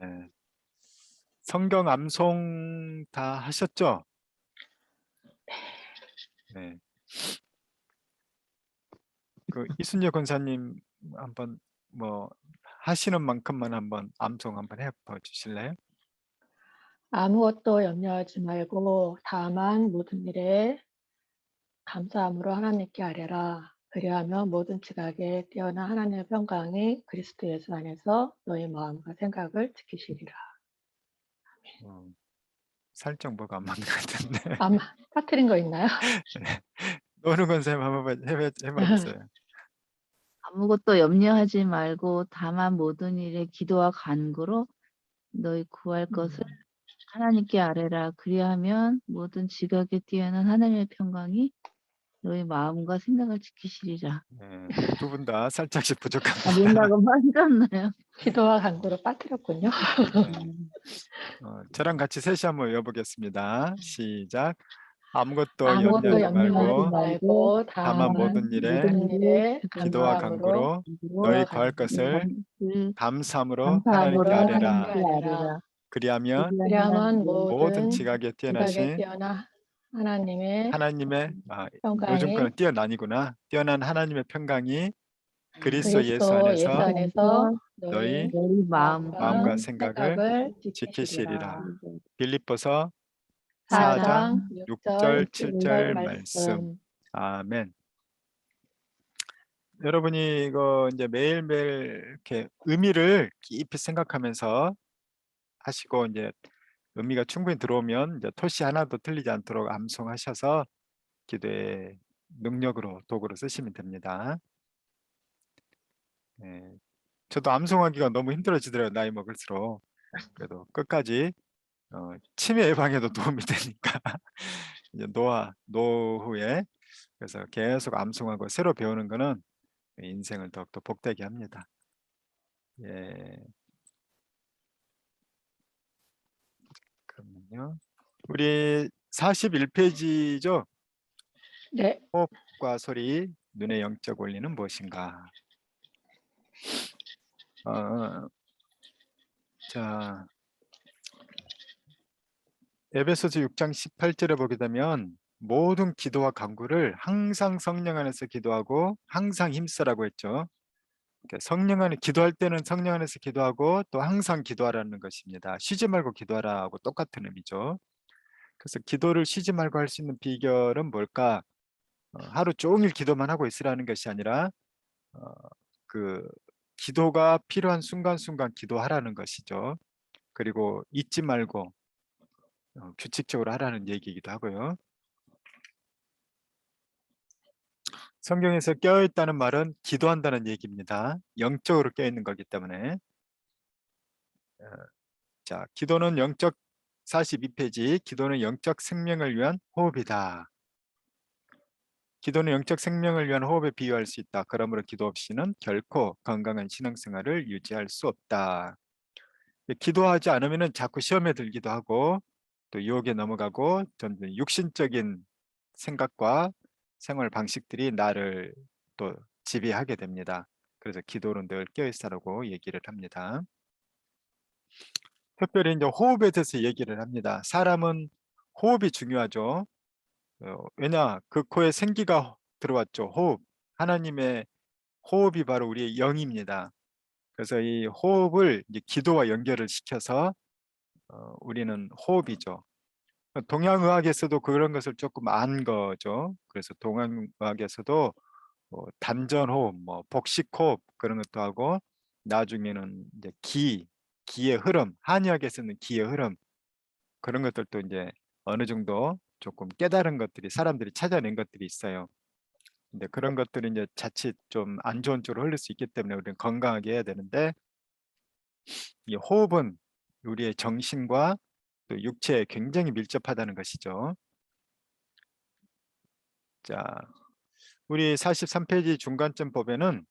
네. 성경 암송 다 하셨죠? 네. 그 이순재 권사님 한번 뭐 하시는 만큼만 한번 암송 한번 해봐 주실래요? 아무것도 염려하지 말고 다만 모든 일에 감사함으로 하나님께 아뢰라. 그리하면 모든 지각에 뛰어난 하나님의 평강이 그리스도 예수 안에서 너희 마음과 생각을 지키시리라. 어, 살짝 뭐가 안 맞는 것 같은데. 아마 빠뜨린 거 있나요? 네. 노는 권사님 한번 해봐 주세요. 아무것도 염려하지 말고 다만 모든 일에 기도와 간구로 너희 구할 것을 하나님께 아뢰라. 그리하면 모든 지각에 뛰어난 하나님의 평강이 너희 마음과 생각을 지키시리라. 네. 두 분 다 살짝씩 부족합니다. 뭔가가 빠졌나요? 기도와 간구로 빠뜨렸군요. 네. 저랑 같이 셋이 한번 외워보겠습니다. 시작. 아무것도 아무것도 염려하지 염려하지 말고 말고 다만 다만 모든 일에 모든 일에 기도와 감사함으로 간구로 너희 기도와 구할 것을 그 감사함으로 하나님께 감사함으로 하나님께 아뢰라. 하나님께 아뢰라. 그리하면 그리하면 모든 모든 지각에 지각에 뛰어나신 뛰어난 하나님의 하나님의 요즘 거는 평강이 뛰어난 아니구나. 뛰어난 하나님의 평강이 그리스도 예수 그리스도 예수 안에서 안에서 너희 너희 너희 마음과 마음과 마음과 생각을 생각을 지키시리라. 지키시리라. 빌립보서 4장 4장 6절 6절 7절 7절 말씀. 말씀. 아멘. 여러분이 이거 이제 매일매일 이렇게 의미를 깊이 생각하면서 하시고 이제 의미가 충분히 들어오면 이제 토시 하나도 틀리지 않도록 암송하셔서 기도의 능력으로 도구로 쓰시면 됩니다. 네. 저도 암송하기가 너무 힘들어지더라고요. 나이 먹을수록. 그래도 끝까지 치매 예방에도 도움이 되니까 이제 노후에 그래서 계속 암송하고 새로 배우는 거는 인생을 더욱더 복되게 합니다. 예, 그러면요. 우리 41페이지죠. 네, 호흡과 소리, 눈의 영적 원리는 무엇인가? 자, 에베소서 6장 18절에 보게 되면 모든 기도와 간구를 항상 성령 안에서 기도하고 항상 힘쓰라고 했죠. 그러니까 성령 안에 기도할 때는 성령 안에서 기도하고 또 항상 기도하라는 것입니다. 쉬지 말고 기도하라고 똑같은 의미죠. 그래서 기도를 쉬지 말고 할 수 있는 비결은 뭘까? 하루 종일 기도만 하고 있으라는 것이 아니라 어, 그 기도가 필요한 순간순간 기도하라는 것이죠. 그리고 잊지 말고 규칙적으로 하라는 얘기이기도 하고요. 성경에서 깨어있다는 말은 기도한다는 얘기입니다. 영적으로 깨어있는 거기 때문에. 자, 기도는 영적 42페이지, 기도는 영적 생명을 위한 호흡이다. 기도는 영적 생명을 위한 호흡에 비유할 수 있다. 그러므로 기도 없이는 결코 건강한 신앙생활을 유지할 수 없다. 기도하지 않으면 자꾸 시험에 들기도 하고 또 유혹에 넘어가고 점점 육신적인 생각과 생활 방식들이 나를 또 지배하게 됩니다. 그래서 기도는 늘 깨어있으라고 얘기를 합니다. 특별히 이제 호흡에 대해서 얘기를 합니다. 사람은 호흡이 중요하죠. 왜냐 그 코에 생기가 들어왔죠. 호흡. 하나님의 호흡이 바로 우리의 영입니다. 그래서 이 호흡을 이제 기도와 연결을 시켜서 우리는 호흡이죠. 동양의학에서도 그런 것을 조금 안 거죠. 그래서 동양의학에서도 단전호흡, 뭐 복식호흡 그런 것도 하고 나중에는 이제 기의 흐름, 한의학에서는 기의 흐름 그런 것들도 이제 어느 정도 조금 깨달은 것들이 사람들이 찾아낸 것들이 있어요. 근데 그런 것들이 이제 자칫 좀 안 좋은 쪽으로 흘릴 수 있기 때문에 우리는 건강하게 해야 되는데 이 호흡은 우리의 정신과 또 육체에 굉장히 밀접하다는 것이죠. 자, 우리 43페이지 중간쯤 보면은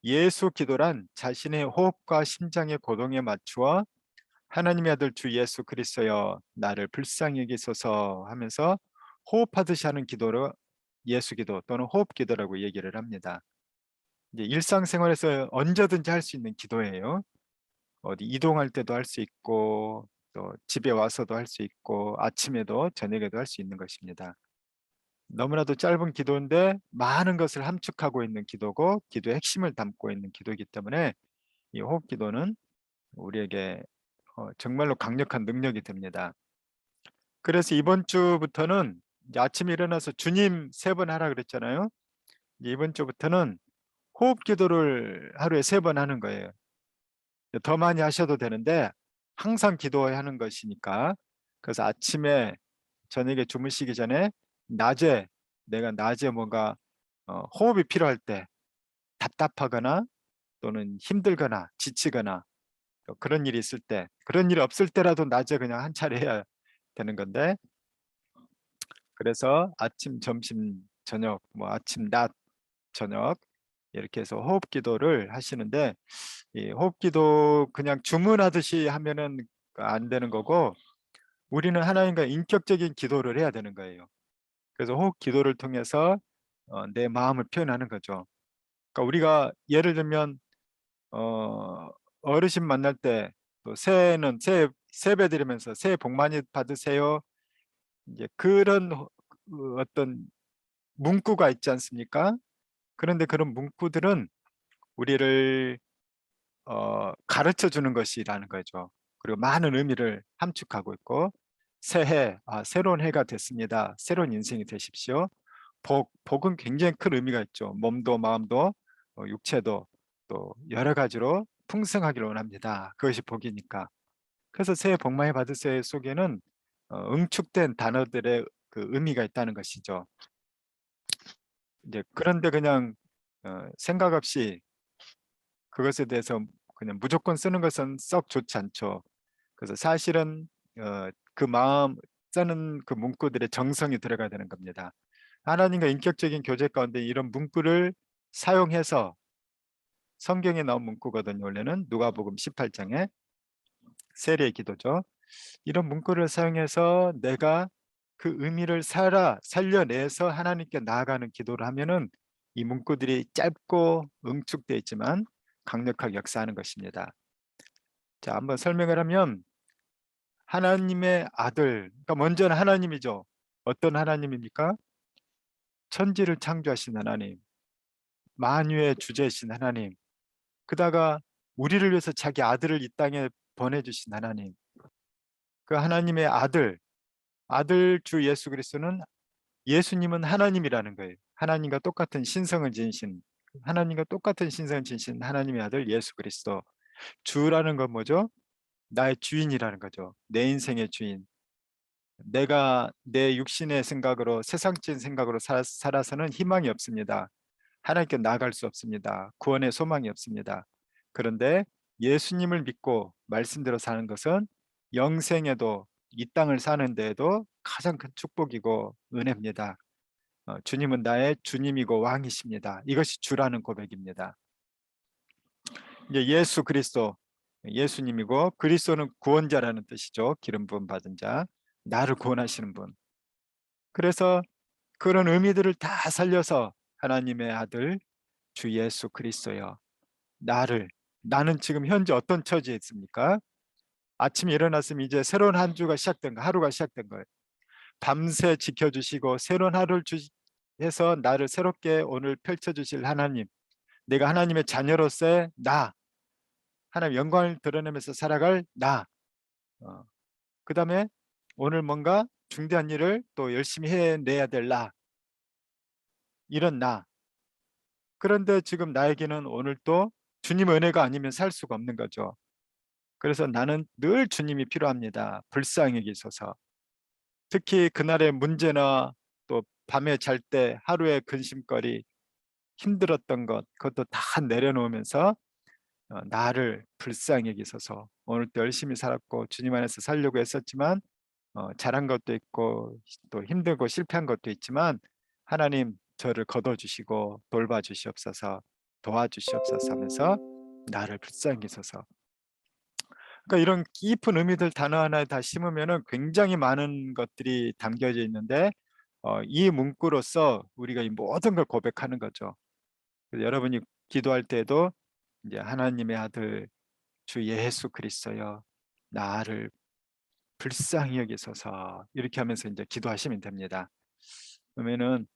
예수 기도란 자신의 호흡과 심장의 고동에 맞추어 하나님의 아들 주 예수 그리스도여 나를 불쌍히 여기소서 하면서 호흡하듯이 하는 기도를 예수 기도 또는 호흡 기도라고 얘기를 합니다. 이제 일상생활에서 언제든지 할 수 있는 기도예요. 어디 이동할 때도 할 수 있고 또 집에 와서도 할 수 있고 아침에도 저녁에도 할 수 있는 것입니다. 너무나도 짧은 기도인데 많은 것을 함축하고 있는 기도고 기도의 핵심을 담고 있는 기도이기 때문에 이 호흡 기도는 우리에게 정말로 강력한 능력이 됩니다. 그래서 이번 주부터는 이제 아침에 일어나서 주님 3번 하라 그랬잖아요. 이제 이번 주부터는 호흡 기도를 하루에 3번 하는 거예요. 더 많이 하셔도 되는데 항상 기도해야 하는 것이니까. 그래서 아침에 저녁에 주무시기 전에 낮에 내가 낮에 뭔가 호흡이 필요할 때 답답하거나 또는 힘들거나 지치거나 또 그런 일이 있을 때, 그런 일이 없을 때라도 낮에 그냥 한 차례 해야 되는 건데, 그래서 아침, 점심, 저녁, 뭐 아침, 낮, 저녁 이렇게 해서 호흡 기도를 하시는데, 이 호흡 기도 그냥 주문하듯이 하면은 안 되는 거고, 우리는 하나님과 인격적인 기도를 해야 되는 거예요. 그래서 호흡 기도를 통해서 내 마음을 표현하는 거죠. 그러니까 우리가 예를 들면 어르신 만날 때 또 새해는 새해 세배 드리면서 새해 복 많이 받으세요. 이제 그런 어떤 문구가 있지 않습니까? 그런데 그런 문구들은 우리를 가르쳐 주는 것이라는 거죠. 그리고 많은 의미를 함축하고 있고, 새해, 새로운 해가 됐습니다. 새로운 인생이 되십시오. 복은 굉장히 큰 의미가 있죠. 몸도 마음도 육체도 또 여러 가지로 풍성하기를 원합니다. 그것이 복이니까. 그래서 새해 복 많이 받으세요 속에는 응축된 단어들의 그 의미가 있다는 것이죠. 이제 그런데 그냥 생각 없이 그것에 대해서 그냥 무조건 쓰는 것은 썩 좋지 않죠. 그래서 사실은 그 마음 쓰는 그 문구들의 정성이 들어가야 되는 겁니다. 하나님과 인격적인 교제 가운데 이런 문구를 사용해서, 성경에 나온 문구거든요. 원래는 누가복음 18장에 세례의 기도죠. 이런 문구를 사용해서 내가 그 의미를 살려내서 하나님께 나아가는 기도를 하면은 이 문구들이 짧고 응축되어 있지만 강력하게 역사하는 것입니다. 자, 한번 설명을 하면, 하나님의 아들, 그러니까 먼저는 하나님이죠. 어떤 하나님입니까? 천지를 창조하신 하나님, 만유의 주제이신 하나님, 그다가 우리를 위해서 자기 아들을 이 땅에 보내주신 하나님, 그 하나님의 아들 주 예수 그리스도는, 예수님은 하나님이라는 거예요. 하나님과 똑같은 신성을 지니신, 하나님과 똑같은 신성을 지니신 하나님의 아들 예수 그리스도. 주라는 건 뭐죠? 나의 주인이라는 거죠. 내 인생의 주인. 내가 내 육신의 생각으로, 세상적인 생각으로 살아서는 희망이 없습니다. 하나님께 나아갈 수 없습니다. 구원의 소망이 없습니다. 그런데 예수님을 믿고 말씀대로 사는 것은 영생에도, 이 땅을 사는 데에도 가장 큰 축복이고 은혜입니다. 주님은 나의 주님이고 왕이십니다. 이것이 주라는 고백입니다. 이제 예수 그리스도, 예수님이고 그리스도는 구원자라는 뜻이죠. 기름 부음 받은 자, 나를 구원하시는 분. 그래서 그런 의미들을 다 살려서 하나님의 아들 주 예수 그리스도여, 나는 지금 현재 어떤 처지에 있습니까? 아침에 일어났으면 이제 새로운 한 주가 시작된 거, 하루가 시작된 거예요. 밤새 지켜주시고 새로운 하루를 해서 나를 새롭게 오늘 펼쳐주실 하나님, 내가 하나님의 자녀로서의 하나님 영광을 드러내면서 살아갈 그 다음에 오늘 뭔가 중대한 일을 또 열심히 해내야 될 이런 그런데 지금 나에게는 오늘 또 주님 은혜가 아니면 살 수가 없는 거죠. 그래서 나는 늘 주님이 필요합니다. 불쌍히 계셔서. 특히 그날의 문제나 또 밤에 잘 때 하루의 근심거리, 힘들었던 것, 그것도 다 내려놓으면서 나를 불쌍히 여기소서. 오늘도 열심히 살았고 주님 안에서 살려고 했었지만 잘한 것도 있고 또 힘들고 실패한 것도 있지만 하나님 저를 걷어주시고 돌봐주시옵소서, 도와주시옵소서 하면서 나를 불쌍히 여기소서. 그러니까 이런 깊은 의미들 단어 하나에 다 심으면은 굉장히 많은 것들이 담겨져 있는데 이 문구로서 우리가 이 모든 걸 고백하는 거죠. 그래서 여러분이 기도할 때도 이제 하나님의 아들 주 예수 그리스도여 나를 불쌍히 여기소서 이렇게 하면서 이제 기도하시면 됩니다. 그러면은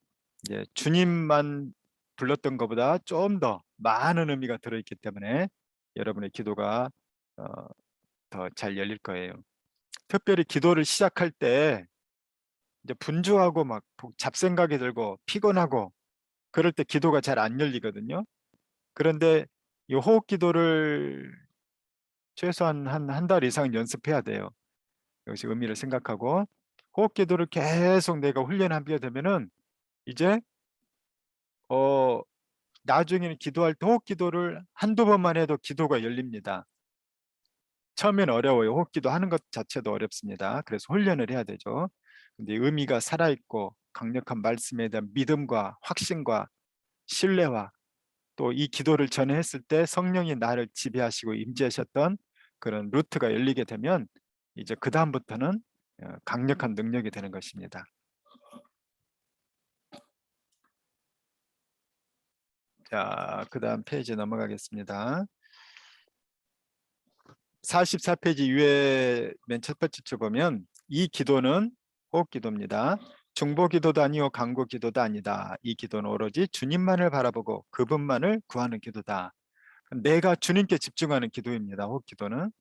이제 주님만 불렀던 것보다 좀 더 많은 의미가 들어있기 때문에 여러분의 기도가 더 잘 열릴 거예요. 특별히 기도를 시작할 때 이제 분주하고 막 잡생각이 들고 피곤하고 그럴 때 기도가 잘 안 열리거든요. 그런데 이 호흡 기도를 최소한 한 달 이상 연습해야 돼요. 이것이 의미를 생각하고 호흡 기도를 계속 내가 훈련하게 되면은 이제 나중에는 기도할 때 호흡 기도를 한두 번만 해도 기도가 열립니다. 처음엔 어려워요. 호흡 기도 하는 것 자체도 어렵습니다. 그래서 훈련을 해야 되죠. 근데 의미가 살아있고 강력한 말씀에 대한 믿음과 확신과 신뢰와 또 이 기도를 전에 했을 때 성령이 나를 지배하시고 임재하셨던 그런 루트가 열리게 되면 이제 그 다음부터는 강력한 능력이 되는 것입니다. 자, 그 다음 페이지 넘어가겠습니다. 44페이지 위에 맨 첫 번째 줄 보면 이 기도는 호흡 기도입니다. 중보 기도도 아니요 간구 기도도 아니다. 이 기도는 오로지 주님만을 바라보고 그분만을 구하는 기도다. 내가 주님께 집중하는 기도입니다. 호흡 기도는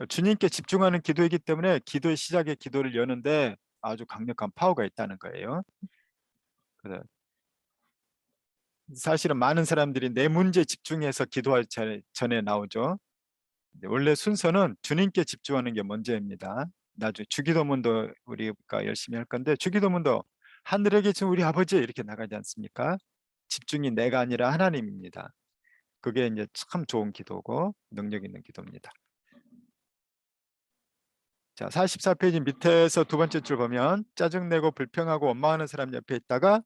주님께 집중하는 기도이기 때문에 기도의 시작에 기도를 여는데 아주 강력한 파워가 있다는 거예요. 사실은 많은 사람들이 내 문제에 집중해서 기도할 전에 나오죠. 원래 순서는 주님께 집중하는 게 먼저입니다. 나중에 주기도문도 우리가 열심히 할 건데 주기도문도 하늘에 계신 우리 아버지 이렇게 나가지 않습니까? 집중이 내가 아니라 하나님입니다. 그게 이제 참 좋은 기도고 능력 있는 기도입니다. 자, 44페이지 밑에서 두 번째 줄 보면 짜증내고 불평하고 원망하는 사람 옆에 있다가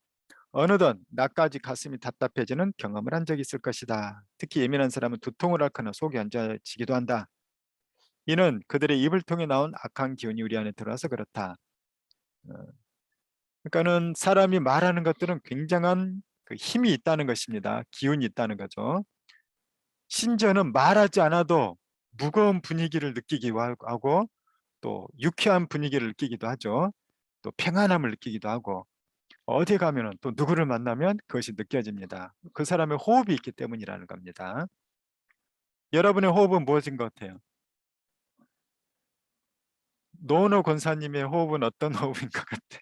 어느덧 나까지 가슴이 답답해지는 경험을 한 적이 있을 것이다. 특히 예민한 사람은 두통을 앓거나 속이 앉아지기도 한다. 이는 그들의 입을 통해 나온 악한 기운이 우리 안에 들어와서 그렇다. 그러니까는 사람이 말하는 것들은 굉장한 그 힘이 있다는 것입니다. 기운이 있다는 거죠. 심지어는 말하지 않아도 무거운 분위기를 느끼기도 하고 또 유쾌한 분위기를 느끼기도 하죠. 또 평안함을 느끼기도 하고 어디 가면은 또 누구를 만나면 그것이 느껴집니다. 그 사람의 호흡이 있기 때문이라는 겁니다. 여러분의 호흡은 무엇인 것 같아요? 노은호 권사님의 호흡은 어떤 호흡인 것 같아?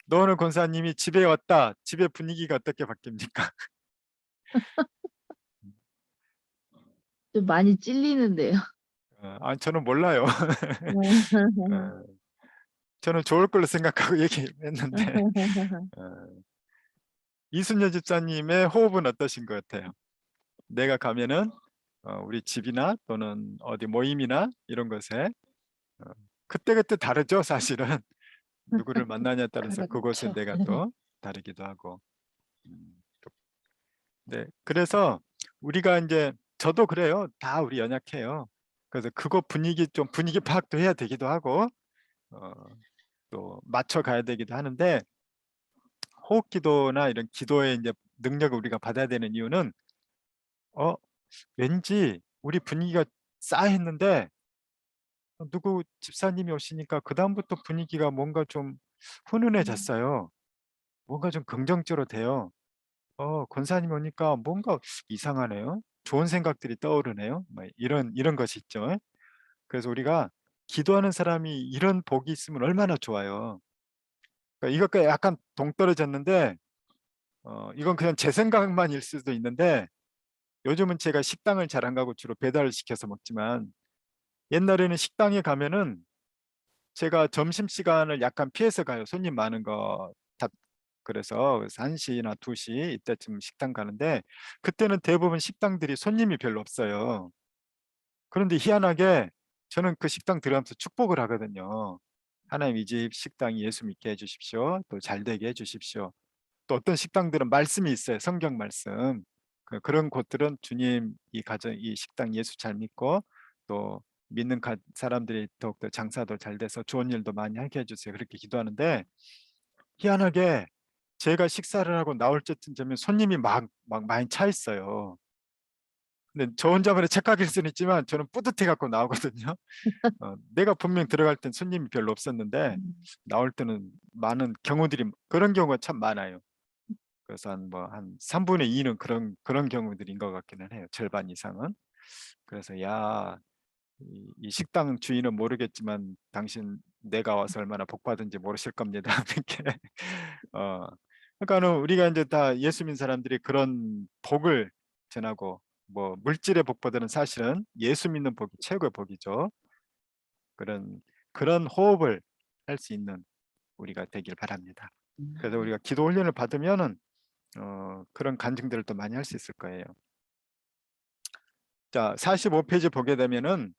노은호 권사님이 집에 왔다. 집의 분위기가 어떻게 바뀝니까? 좀 많이 찔리는데요. 아니, 저는 몰라요. 어, 저는 좋을 걸로 생각하고 얘기했는데 이순녀 집사님의 호흡은 어떠신 것 같아요? 내가 가면은 우리 집이나 또는 어디 모임이나 이런 것에 그때그때 다르죠, 사실은. 누구를 만나냐에 따라서 그곳에 그렇죠. 내가 또 다르기도 하고. 네, 그래서 우리가 이제 저도 그래요. 다 우리 연약해요. 그래서 그거 분위기 파악도 해야 되기도 하고 또 맞춰 가야 되기도 하는데 호흡 기도나 이런 기도의 이제 능력을 우리가 받아야 되는 이유는 왠지 우리 분위기가 싸했는데 누구 집사님이 오시니까 그다음부터 분위기가 뭔가 좀 훈훈해졌어요. 뭔가 좀 긍정적으로 돼요. 권사님 오니까 뭔가 이상하네요. 좋은 생각들이 떠오르네요. 막 이런 것이 있죠. 그래서 우리가 기도하는 사람이 이런 복이 있으면 얼마나 좋아요. 그러니까 이것과 약간 동떨어졌는데 이건 그냥 제 생각만일 수도 있는데 요즘은 제가 식당을 잘 안 가고 주로 배달을 시켜서 먹지만 옛날에는 식당에 가면은 제가 점심시간을 약간 피해서 가요. 손님 많은 거 그래서 1시나 2시 이때쯤 식당 가는데 그때는 대부분 식당들이 손님이 별로 없어요. 그런데 희한하게 저는 그 식당 들어가면서 축복을 하거든요. 하나님 이 집 식당이 예수 믿게 해주십시오. 또 잘 되게 해주십시오. 또 어떤 식당들은 말씀이 있어요. 성경 말씀. 그런 곳들은 주님 이 가정 이 식당 예수 잘 믿고 또 믿는 사람들이 더욱더 장사도 잘 돼서 좋은 일도 많이 하게 해주세요. 그렇게 기도하는데 희한하게 제가 식사를 하고 나올 때쯤 되면 손님이 막 많이 차 있어요. 근데 저 혼자만의 책가기일 수는 있지만 저는 뿌듯해 갖고 나오거든요. 내가 분명 들어갈 땐 손님이 별로 없었는데 나올 때는 많은 경우들이 그런 경우가 참 많아요. 그래서 한 3분의 2는 그런 경우들인 것 같기는 해요. 절반 이상은. 그래서 야, 이 식당 주인은 모르겠지만 당신 내가 와서 얼마나 복 받은지 모르실 겁니다. 이렇게. 그러니까는 우리가 이제 다 예수 믿는 사람들이 그런 복을 전하고 뭐 물질의 복보다는 사실은 예수 믿는 복이 최고의 복이죠. 그런 호흡을 할 수 있는 우리가 되길 바랍니다. 그래서 우리가 기도 훈련을 받으면은 그런 간증들을 또 많이 할 수 있을 거예요. 자, 45페이지 보게 되면은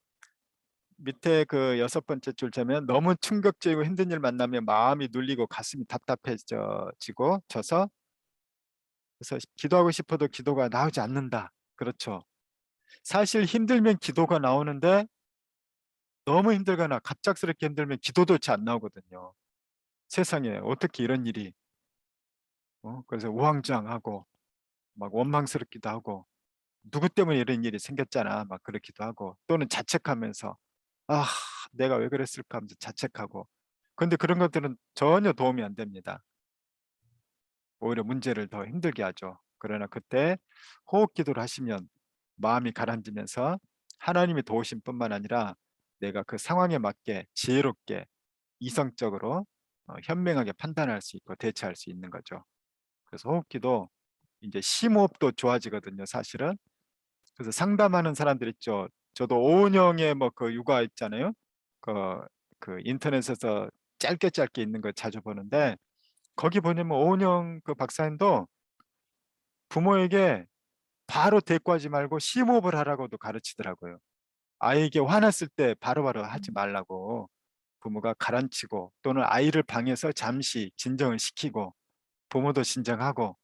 밑에 그 6번째 줄자면 너무 충격적이고 힘든 일 만나면 마음이 눌리고 가슴이 답답해지고 져서 그래서 기도하고 싶어도 기도가 나오지 않는다. 그렇죠. 사실 힘들면 기도가 나오는데 너무 힘들거나 갑작스럽게 힘들면 기도도 잘 안 나오거든요. 세상에 어떻게 이런 일이 그래서 우왕좌왕하고 막 원망스럽기도 하고 누구 때문에 이런 일이 생겼잖아 막 그렇기도 하고 또는 자책하면서 아 내가 왜 그랬을까 하면서 자책하고 근데 그런 것들은 전혀 도움이 안 됩니다. 오히려 문제를 더 힘들게 하죠. 그러나 그때 호흡 기도를 하시면 마음이 가라앉으면서 하나님의 도우심 뿐만 아니라 내가 그 상황에 맞게 지혜롭게 이성적으로 현명하게 판단할 수 있고 대처할 수 있는 거죠. 그래서 호흡기도 이제 심호흡도 좋아지거든요, 사실은. 그래서 상담하는 사람들 있죠. 저도 오은영의 뭐 그 육아 있잖아요. 그, 그 인터넷에서 짧게 짧게 있는 거 자주 보는데 거기 보면 오은영 그 박사님도 부모에게 바로 대꾸하지 말고 심호흡을 하라고도 가르치더라고요. 아이에게 화났을 때 바로바로 하지 말라고 부모가 가라앉히고 또는 아이를 방에서 잠시 진정을 시키고 부모도 진정하고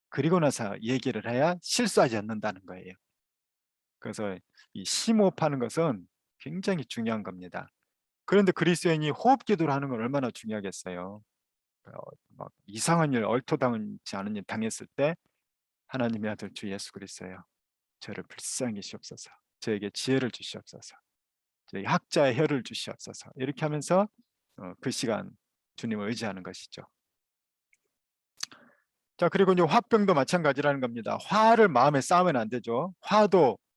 그리고 나서 얘기를 해야 실수하지 않는다는 거예요. 그래서 이 심호흡하는 것은 굉장히 중요한 겁니다. 그런데 그리스도인이 호흡 기도를 하는 건 얼마나 중요하겠어요. 막 이상한 일, 얼토당치 않은 일 당했을 때 하나님의 아들 주 예수 그리스도요. 저를 불쌍히 주옵소서. 저에게 지혜를 주시옵소서. 저희 학자의 혀를 주시옵소서. 이렇게 하면서 그 시간 주님을 의지하는 것이죠. 자, 그리고 이제 화병도 마찬가지라는 겁니다. 화를 마음에 쌓으면 안 되죠.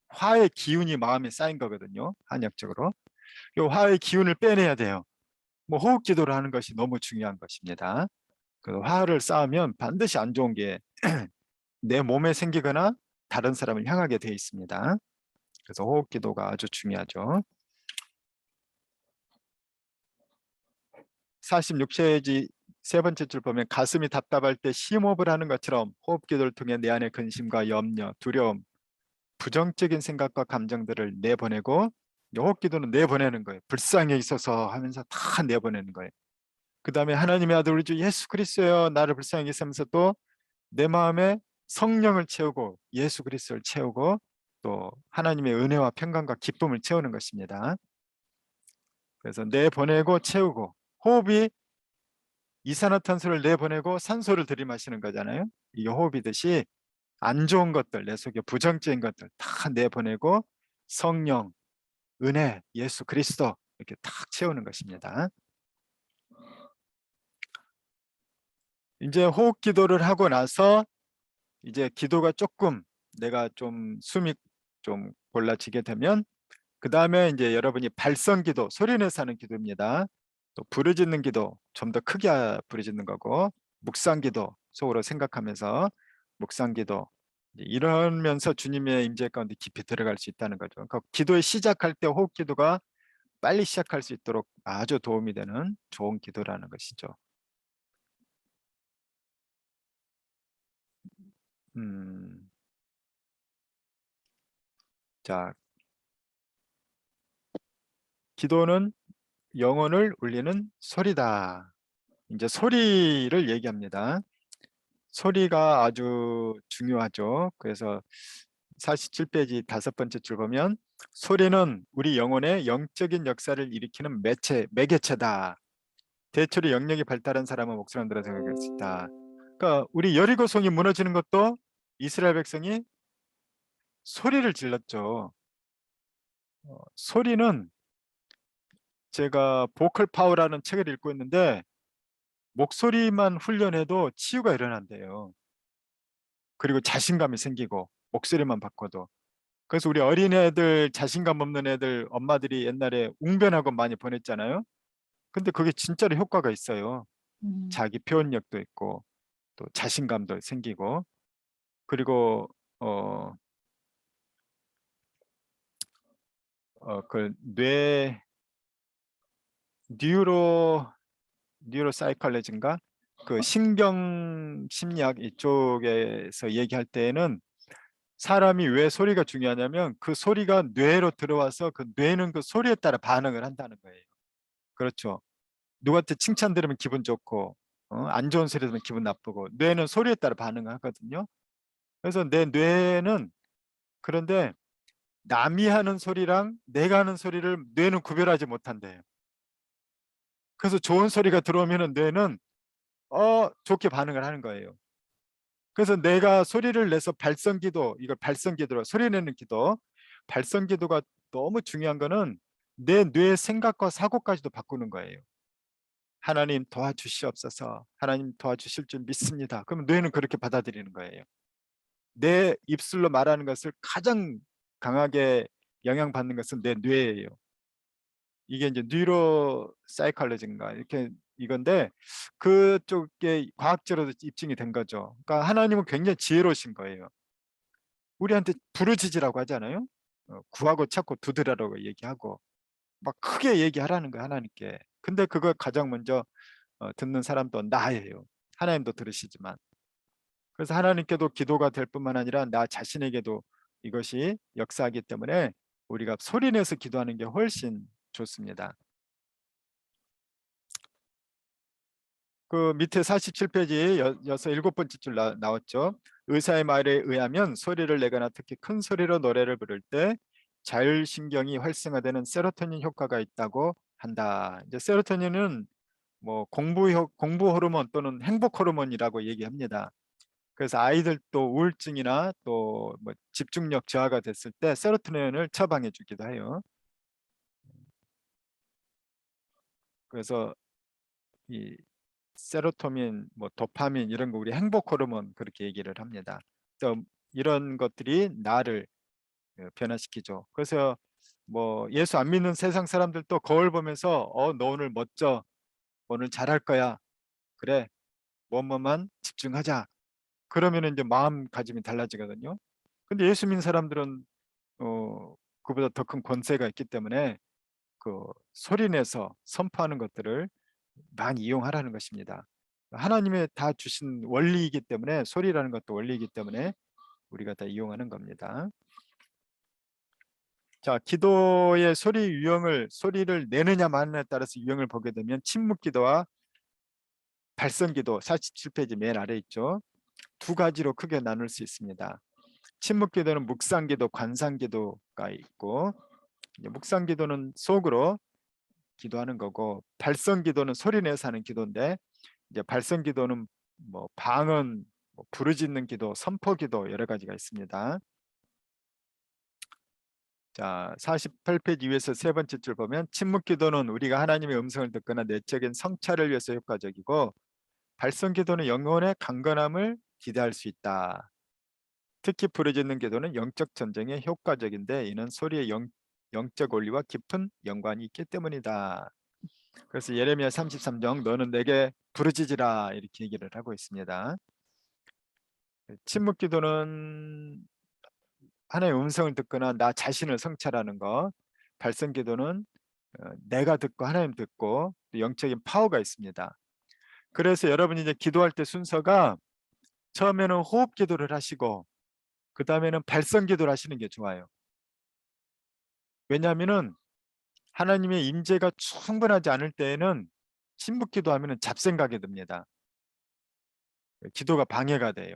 화의 기운이 마음에 쌓인 거거든요. 한약적으로. 이 화의 기운을 빼내야 돼요. 뭐 호흡 기도를 하는 것이 너무 중요한 것입니다. 그 화를 쌓으면 반드시 안 좋은 게 내 몸에 생기거나 다른 사람을 향하게 되어 있습니다. 그래서 호흡 기도가 아주 중요하죠. 46페이지 세 번째 줄 보면 가슴이 답답할 때 심호흡을 하는 것처럼 호흡 기도를 통해 내 안의 근심과 염려, 두려움, 부정적인 생각과 감정들을 내보내고 호흡 기도는 내보내는 거예요. 불쌍히 있어서 하면서 다 내보내는 거예요. 그 다음에 하나님의 아들 우리 주 예수 그리스도여 나를 불쌍히 있으면서 또 내 마음에 성령을 채우고 예수 그리스도를 채우고 또 하나님의 은혜와 평강과 기쁨을 채우는 것입니다. 그래서 내보내고 채우고 호흡이 이산화탄소를 내보내고 산소를 들이마시는 거잖아요. 이게 호흡이듯이 안 좋은 것들 내 속에 부정적인 것들 다 내보내고 성령, 은혜, 예수 그리스도 이렇게 탁 채우는 것입니다. 이제 호흡 기도를 하고 나서 이제 기도가 조금 내가 좀 숨이 좀 골라지게 되면 그 다음에 이제 여러분이 발성 기도, 소리내서 하는 기도입니다. 또 부르짖는 기도, 좀 더 크게 부르짖는 거고 묵상 기도, 속으로 생각하면서 묵상 기도 이러면서 주님의 임재 가운데 깊이 들어갈 수 있다는 거죠. 그러니까 기도에 시작할 때 호흡 기도가 빨리 시작할 수 있도록 아주 도움이 되는 좋은 기도라는 것이죠. 자, 기도는 영혼을 울리는 소리다. 이제 소리를 얘기합니다. 소리가 아주 중요하죠. 그래서 47페이지 5번째 줄 보면 소리는 우리 영혼의 영적인 역사를 일으키는 매개체다. 대처리 영역이 발달한 사람은 목소리를 들어 생각할 수 있다. 그러니까 우리 여리고성이 무너지는 것도 이스라엘 백성이 소리를 질렀죠. 소리는 제가 보컬 파워라는 책을 읽고 있는데 목소리만 훈련해도 치유가 일어난대요. 그리고 자신감이 생기고 목소리만 바꿔도. 그래서 우리 어린애들, 자신감 없는 애들 엄마들이 옛날에 웅변학원 많이 보냈잖아요. 근데 그게 진짜로 효과가 있어요. 자기 표현력도 있고 또 자신감도 생기고, 그리고 그뇌 뉴로사이컬레진가, 그 신경 심리학 이쪽에서 얘기할 때에는 사람이 왜 소리가 중요하냐면 그 소리가 뇌로 들어와서 그 뇌는 그 소리에 따라 반응을 한다는 거예요. 그렇죠. 누구한테 칭찬 들으면 기분 좋고 안 좋은 소리 들으면 기분 나쁘고, 뇌는 소리에 따라 반응을 하거든요. 그래서 내 뇌는, 그런데 남이 하는 소리랑 내가 하는 소리를 뇌는 구별하지 못한대요. 그래서 좋은 소리가 들어오면 뇌는 좋게 반응을 하는 거예요. 그래서 내가 소리를 내서 발성기도, 이걸 발성기도로 소리 내는 기도, 발성기도가 너무 중요한 거는 내 뇌의 생각과 사고까지도 바꾸는 거예요. 하나님 도와주시옵소서, 하나님 도와주실 줄 믿습니다. 그러면 뇌는 그렇게 받아들이는 거예요. 내 입술로 말하는 것을 가장 강하게 영향받는 것은 내 뇌예요. 이게 이제 뉴로 사이컬러지인가 이렇게 이건데, 그쪽에 과학적으로도 입증이 된 거죠. 그러니까 하나님은 굉장히 지혜로우신 거예요. 우리한테 부르짖으라고 하잖아요. 구하고 찾고 두드려라고 얘기하고 막 크게 얘기하라는 거예요, 하나님께. 근데 그걸 가장 먼저 듣는 사람도 나예요. 하나님도 들으시지만. 그래서 하나님께도 기도가 될 뿐만 아니라 나 자신에게도 이것이 역사하기 때문에 우리가 소리내서 기도하는 게 훨씬 좋습니다. 그 밑에 47페이지 여섯 일곱 번째 줄 나왔죠. 의사의 말에 의하면 소리를 내거나 특히 큰 소리로 노래를 부를 때 자율신경이 활성화되는 세로토닌 효과가 있다고 한다. 이제 세로토닌은 뭐 공부 호르몬 또는 행복 호르몬이라고 얘기합니다. 그래서 아이들도 우울증이나 또 뭐 집중력 저하가 됐을 때 세로토닌을 처방해 주기도 해요. 그래서 이 세로토닌, 뭐 도파민 이런 거 우리 행복 호르몬 그렇게 얘기를 합니다. 또 이런 것들이 나를 변화시키죠. 그래서 뭐 예수 안 믿는 세상 사람들도 거울 보면서 너 오늘 멋져, 오늘 잘할 거야, 그래, 뭐뭐만 집중하자, 그러면 이제 마음가짐이 달라지거든요. 근데 예수 믿는 사람들은 그보다 더 큰 권세가 있기 때문에 그 소리내서 선포하는 것들을 많이 이용하라는 것입니다. 하나님의 다 주신 원리이기 때문에, 소리라는 것도 원리이기 때문에 우리가 다 이용하는 겁니다. 자, 기도의 소리 유형을, 소리를 내느냐 마느냐에 따라서 유형을 보게 되면 침묵 기도와 발성 기도, 47페이지 맨 아래 있죠. 두 가지로 크게 나눌 수 있습니다. 침묵 기도는 묵상 기도, 관상 기도가 있고, 이제 묵상 기도는 속으로 기도하는 거고, 발성 기도는 소리 내서 하는 기도인데, 이제 발성 기도는 뭐 방언, 뭐 부르짖는 기도, 선포 기도 여러 가지가 있습니다. 자, 48페이지 위에서 세 번째 줄 보면 침묵 기도는 우리가 하나님의 음성을 듣거나 내적인 성찰을 위해서 효과적이고, 발성 기도는 영혼의 강건함을 기대할 수 있다. 특히 부르짖는 기도는 영적 전쟁에 효과적인데 이는 소리의 영적 원리와 깊은 연관이 있기 때문이다. 그래서 예레미야 33장 너는 내게 부르짖으라 이렇게 얘기를 하고 있습니다. 침묵 기도는 하나님의 음성을 듣거나 나 자신을 성찰하는 것, 발성 기도는 내가 듣고 하나님 듣고 영적인 파워가 있습니다. 그래서 여러분이 이제 기도할 때 순서가 처음에는 호흡 기도를 하시고 그 다음에는 발성 기도를 하시는 게 좋아요. 왜냐하면은 하나님의 임재가 충분하지 않을 때에는 침묵 기도하면 잡생각이 듭니다. 기도가 방해가 돼요.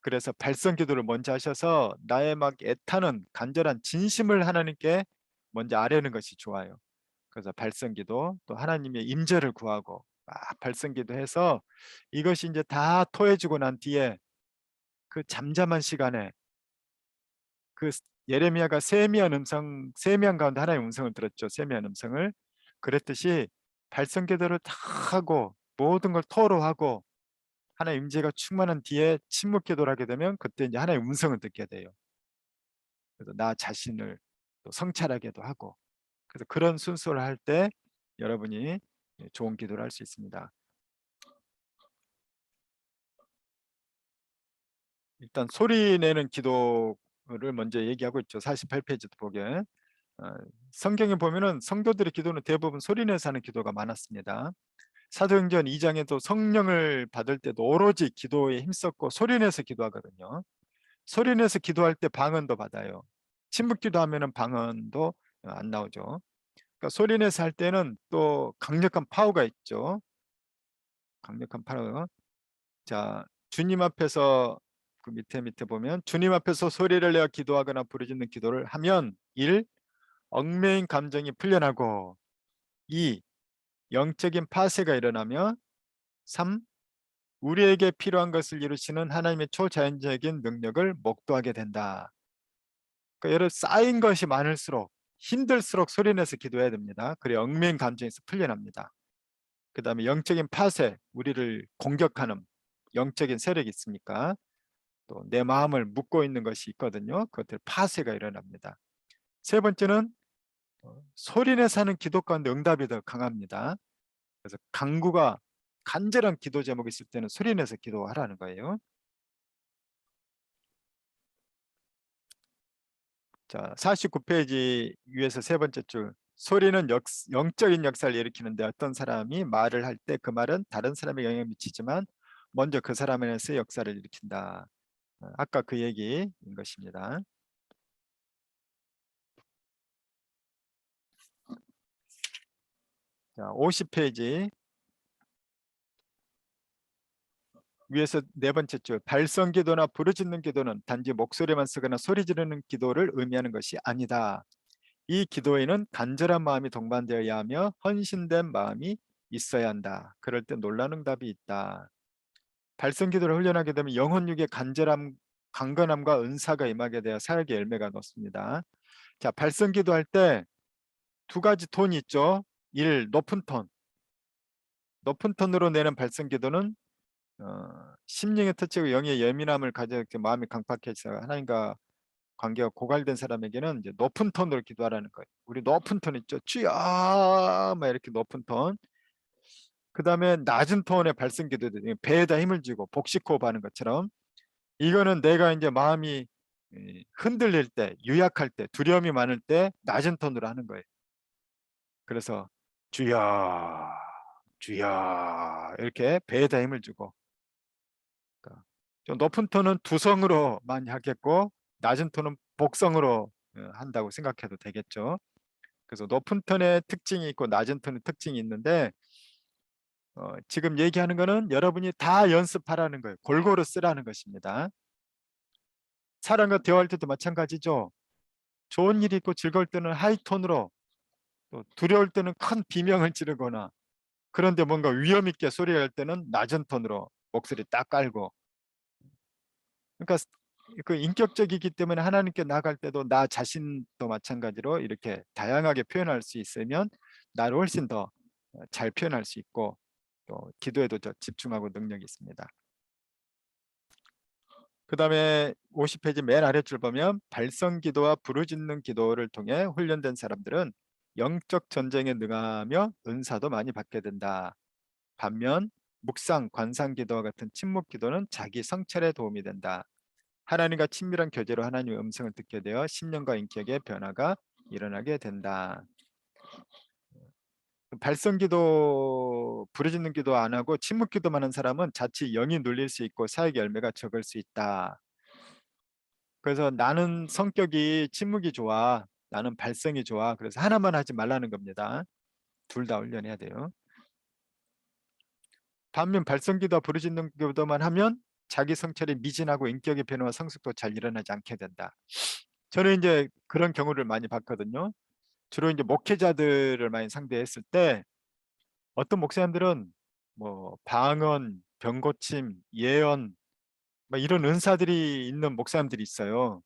그래서 발성 기도를 먼저 하셔서 나의 막 애타는 간절한 진심을 하나님께 먼저 아뢰는 것이 좋아요. 그래서 발성 기도, 또 하나님의 임재를 구하고 막 발성 기도해서 이것이 이제 다 토해지고 난 뒤에 그 잠잠한 시간에 예레미야가 세미한 가운데 하나의 음성을 들었죠. 세미한 음성을. 그랬듯이 발성 기도를 다 하고 모든 걸 토로하고 하나의 임재가 충만한 뒤에 침묵 기도를 하게 되면 그때 이제 하나의 음성을 듣게 돼요. 그래서 나 자신을 또 성찰하게도 하고, 그래서 그런 순서를 할 때 여러분이 좋은 기도를 할 수 있습니다. 일단 소리 내는 기도를 먼저 얘기하고 있죠. 48페이지도 보게. 성경에 보면은 성도들의 기도는 대부분 소리 내서 하는 기도가 많았습니다. 사도행전 2장에도 성령을 받을 때도 오로지 기도에 힘썼고 소리 내서 기도하거든요. 소리 내서 기도할 때 방언도 받아요. 침묵 기도하면은 방언도 안 나오죠. 그러니까 소리 내서 할 때는 또 강력한 파워가 있죠. 강력한 파워. 자, 주님 앞에서 그 밑에 보면 주님 앞에서 소리를 내어 기도하거나 부르짖는 기도를 하면 1. 얽매인 감정이 풀려나고 2. 영적인 파쇄가 일어나며 3. 우리에게 필요한 것을 이루시는 하나님의 초자연적인 능력을 목도하게 된다. 그러니까 여러 쌓인 것이 많을수록 힘들수록 소리내서 기도해야 됩니다. 그래 얽매인 감정에서 풀려납니다. 그 다음에 영적인 파쇄, 우리를 공격하는 영적인 세력이 있으니까 또 내 마음을 묶고 있는 것이 있거든요. 그것들 파쇄가 일어납니다. 세 번째는 소리내서 하는 기도 가운데 응답이 더 강합니다. 그래서 간절한 기도 제목이 있을 때는 소리내서 기도하라는 거예요. 자, 49페이지 위에서 세 번째 줄. 소리는 영적인 역사를 일으키는데 어떤 사람이 말을 할 때 그 말은 다른 사람에게 영향을 미치지만 먼저 그 사람 안에서 역사를 일으킨다. 아까 그 얘기인 것입니다. 자, 50페이지 위에서 네 번째 줄. 발성 기도나 부르짖는 기도는 단지 목소리만 쓰거나 소리 지르는 기도를 의미하는 것이 아니다. 이 기도에는 간절한 마음이 동반되어야 하며 헌신된 마음이 있어야 한다. 그럴 때 놀라운 응답이 있다. 발성 기도를 훈련하게 되면 영혼육의 간절함, 강건함과 은사가 임하게 되어 사역의 열매가 놓습니다. 자, 발성 기도할 때 두 가지 톤이 있죠. 1. 높은 톤. 높은 톤으로 내는 발성 기도는 심령의 터치고 영의 예민함을 가져 마음이 강팍해서 하나님과 관계가 고갈된 사람에게는 이제 높은 톤으로 기도하라는 거예요. 우리 높은 톤 있죠. 주여 막 이렇게 높은 톤. 그 다음에 낮은 톤의 발성 기도들, 배에다 힘을 주고 복식 호흡하는 것처럼 이거는 내가 이제 마음이 흔들릴 때, 유약할 때, 두려움이 많을 때 낮은 톤으로 하는 거예요. 그래서 주여 주여 이렇게 배에다 힘을 주고, 그러니까 좀 높은 톤은 두성으로 많이 하겠고 낮은 톤은 복성으로 한다고 생각해도 되겠죠. 그래서 높은 톤의 특징이 있고 낮은 톤의 특징이 있는데 지금 얘기하는 거는 여러분이 다 연습하라는 거예요. 골고루 쓰라는 것입니다. 사람과 대화할 때도 마찬가지죠. 좋은 일이 있고 즐거울 때는 하이톤으로, 또 두려울 때는 큰 비명을 지르거나, 그런데 뭔가 위험 있게 소리할 때는 낮은 톤으로 목소리 딱 깔고. 그러니까 그 인격적이기 때문에 하나님께 나아갈 때도 나 자신도 마찬가지로 이렇게 다양하게 표현할 수 있으면 나를 훨씬 더 잘 표현할 수 있고 또 기도에도 더 집중하고 능력이 있습니다. 그 다음에 50페이지 맨 아래줄 보면 발성 기도와 부르짖는 기도를 통해 훈련된 사람들은 영적 전쟁에 능하며 은사도 많이 받게 된다. 반면 묵상, 관상 기도와 같은 침묵 기도는 자기 성찰에 도움이 된다. 하나님과 친밀한 교제로 하나님의 음성을 듣게 되어 심령과 인격의 변화가 일어나게 된다. 발성기도, 부르짖는 기도 안 하고 침묵 기도만 하는 사람은 자칫 영이 눌릴 수 있고 사역의 열매가 적을 수 있다. 그래서 나는 성격이 침묵이 좋아, 나는 발성이 좋아, 그래서 하나만 하지 말라는 겁니다. 둘 다 훈련해야 돼요. 반면 발성기도와 부르짖는 기도만 하면 자기 성찰이 미진하고 인격의 변화와 성숙도 잘 일어나지 않게 된다. 저는 이제 그런 경우를 많이 봤거든요. 주로 이제 목회자들을 많이 상대했을 때 어떤 목사님들은 뭐 방언, 병고침, 예언 막 이런 은사들이 있는 목사님들이 있어요.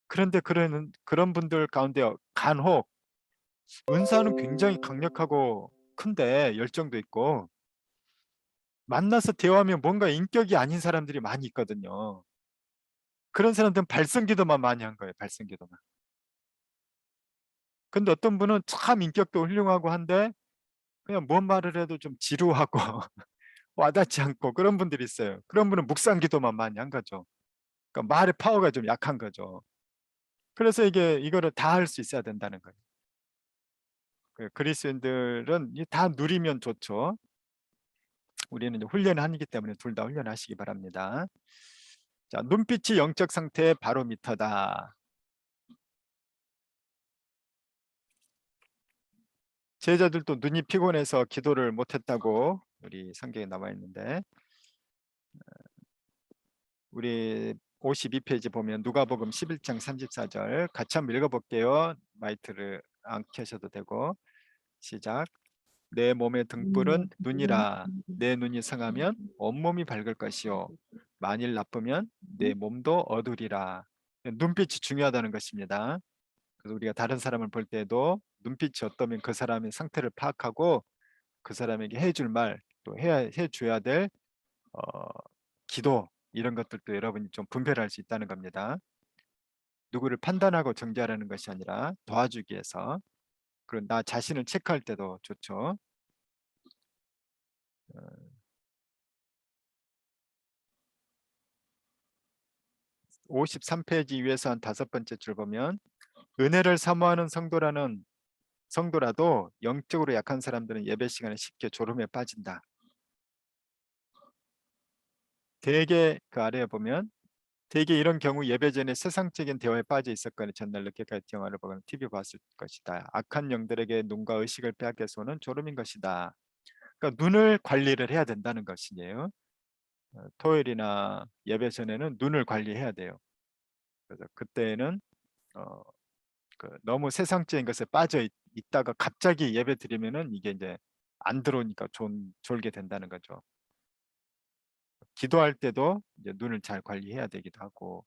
그런데 그런 분들 가운데 간혹 은사는 굉장히 강력하고 큰데 열정도 있고 만나서 대화하면 뭔가 인격이 아닌 사람들이 많이 있거든요. 그런 사람들은 발성기도만 많이 한 거예요. 발성기도만. 근데 어떤 분은 참 인격도 훌륭하고 한데 그냥 뭔 말을 해도 좀 지루하고 와닿지 않고 그런 분들이 있어요. 그런 분은 묵상기도만 많이 한 거죠. 그러니까 말의 파워가 좀 약한 거죠. 그래서 이거를 다 할 수 있어야 된다는 거예요. 그리스도인들은 다 누리면 좋죠. 우리는 이제 훈련을 하기 때문에 둘 다 훈련하시기 바랍니다. 자, 눈빛이 영적 상태의 바로미터다. 제자들도 눈이 피곤해서 기도를 못했다고 우리 성경에 나와 있는데 우리 52페이지 보면 누가복음 11장 34절 같이 한번 읽어볼게요. 마이크를 안 켜셔도 되고 시작. 내 몸의 등불은 눈이라. 내 눈이 상하면 온몸이 밝을 것이요 만일 나쁘면 내 몸도 어두리라. 눈빛이 중요하다는 것입니다. 그래서 우리가 다른 사람을 볼 때도 눈빛이 어떠면 그 사람의 상태를 파악하고 그 사람에게 해줄 말 또 해줘야 될 기도 이런 것들도 여러분이 좀 분별할 수 있다는 겁니다. 누구를 판단하고 정죄하라는 것이 아니라 도와주기 위해서 그리고 나 자신을 체크할 때도 좋죠. 53페이지 위에서 한 5번째 줄 보면 은혜를 사모하는 성도라도 영적으로 약한 사람들은 예배 시간에 쉽게 졸음에 빠진다. 대개 그 아래에 보면 대개 이런 경우 예배 전에 세상적인 대화에 빠져 있었거나 전날 늦게까지 영화를 보거나 TV 봤을 것이다. 악한 영들에게 눈과 의식을 빼앗겨서 오는 졸음인 것이다. 그러니까 눈을 관리를 해야 된다는 것이에요. 토요일이나 예배 전에는 눈을 관리해야 돼요. 그래서 그때는 너무 세상적인 것에 빠져 있다가 갑자기 예배 드리면은 이게 이제 안 들어오니까 졸게 된다는 거죠. 기도할 때도 이제 눈을 잘 관리해야 되기도 하고.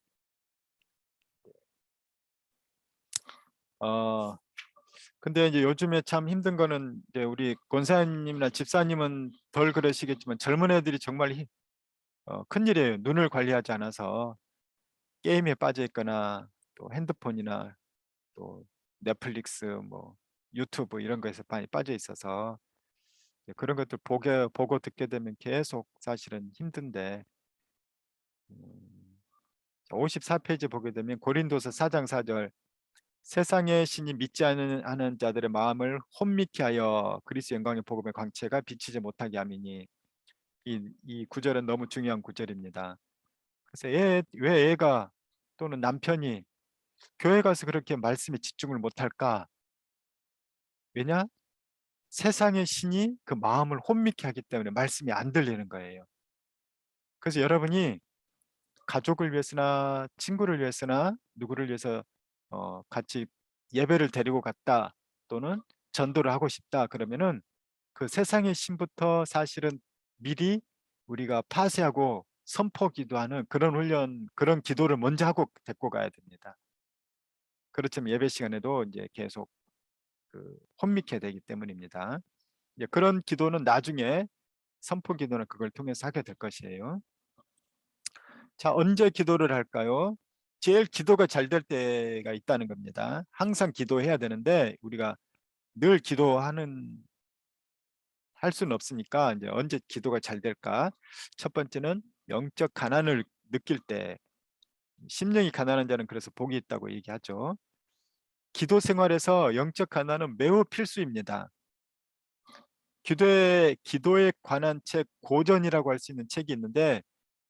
근데 이제 요즘에 참 힘든 거는 이제 우리 권사님이나 집사님은 덜 그러시겠지만 젊은 애들이 정말 큰일이에요. 눈을 관리하지 않아서 게임에 빠져 있거나 또 핸드폰이나 또 넷플릭스 뭐 유튜브 이런 거에서 많이 빠져 있어서 그런 것들 보고 듣게 되면 계속 사실은 힘든데 54페이지 보게 되면 고린도서 4장 4절 세상의 신이 믿지 않는 하는 자들의 마음을 혼미케 하여 그리스도 영광의 복음의 광채가 비치지 못하게 함이니 이 구절은 너무 중요한 구절입니다. 그래서 왜 애가 또는 남편이 교회 가서 그렇게 말씀에 집중을 못할까? 왜냐? 세상의 신이 그 마음을 혼미케 하기 때문에 말씀이 안 들리는 거예요. 그래서 여러분이 가족을 위해서나 친구를 위해서나 누구를 위해서 같이 예배를 데리고 갔다 또는 전도를 하고 싶다 그러면은 그 세상의 신부터 사실은 미리 우리가 파쇄하고 선포기도하는 그런 훈련 그런 기도를 먼저 하고 데리고 가야 됩니다. 그렇지만 예배 시간에도 이제 계속 혼미케 되기 때문입니다. 이제 그런 기도는 나중에 선포 기도는 그걸 통해서 하게 될 것이에요. 자, 언제 기도를 할까요? 제일 기도가 잘 될 때가 있다는 겁니다. 항상 기도해야 되는데 우리가 늘 할 수는 없으니까 이제 언제 기도가 잘 될까? 첫 번째는 영적 가난을 느낄 때 심령이 가난한 자는 그래서 복이 있다고 얘기하죠. 기도 생활에서 영적 가난은 매우 필수입니다. 기도에 관한 책 고전이라고 할 수 있는 책이 있는데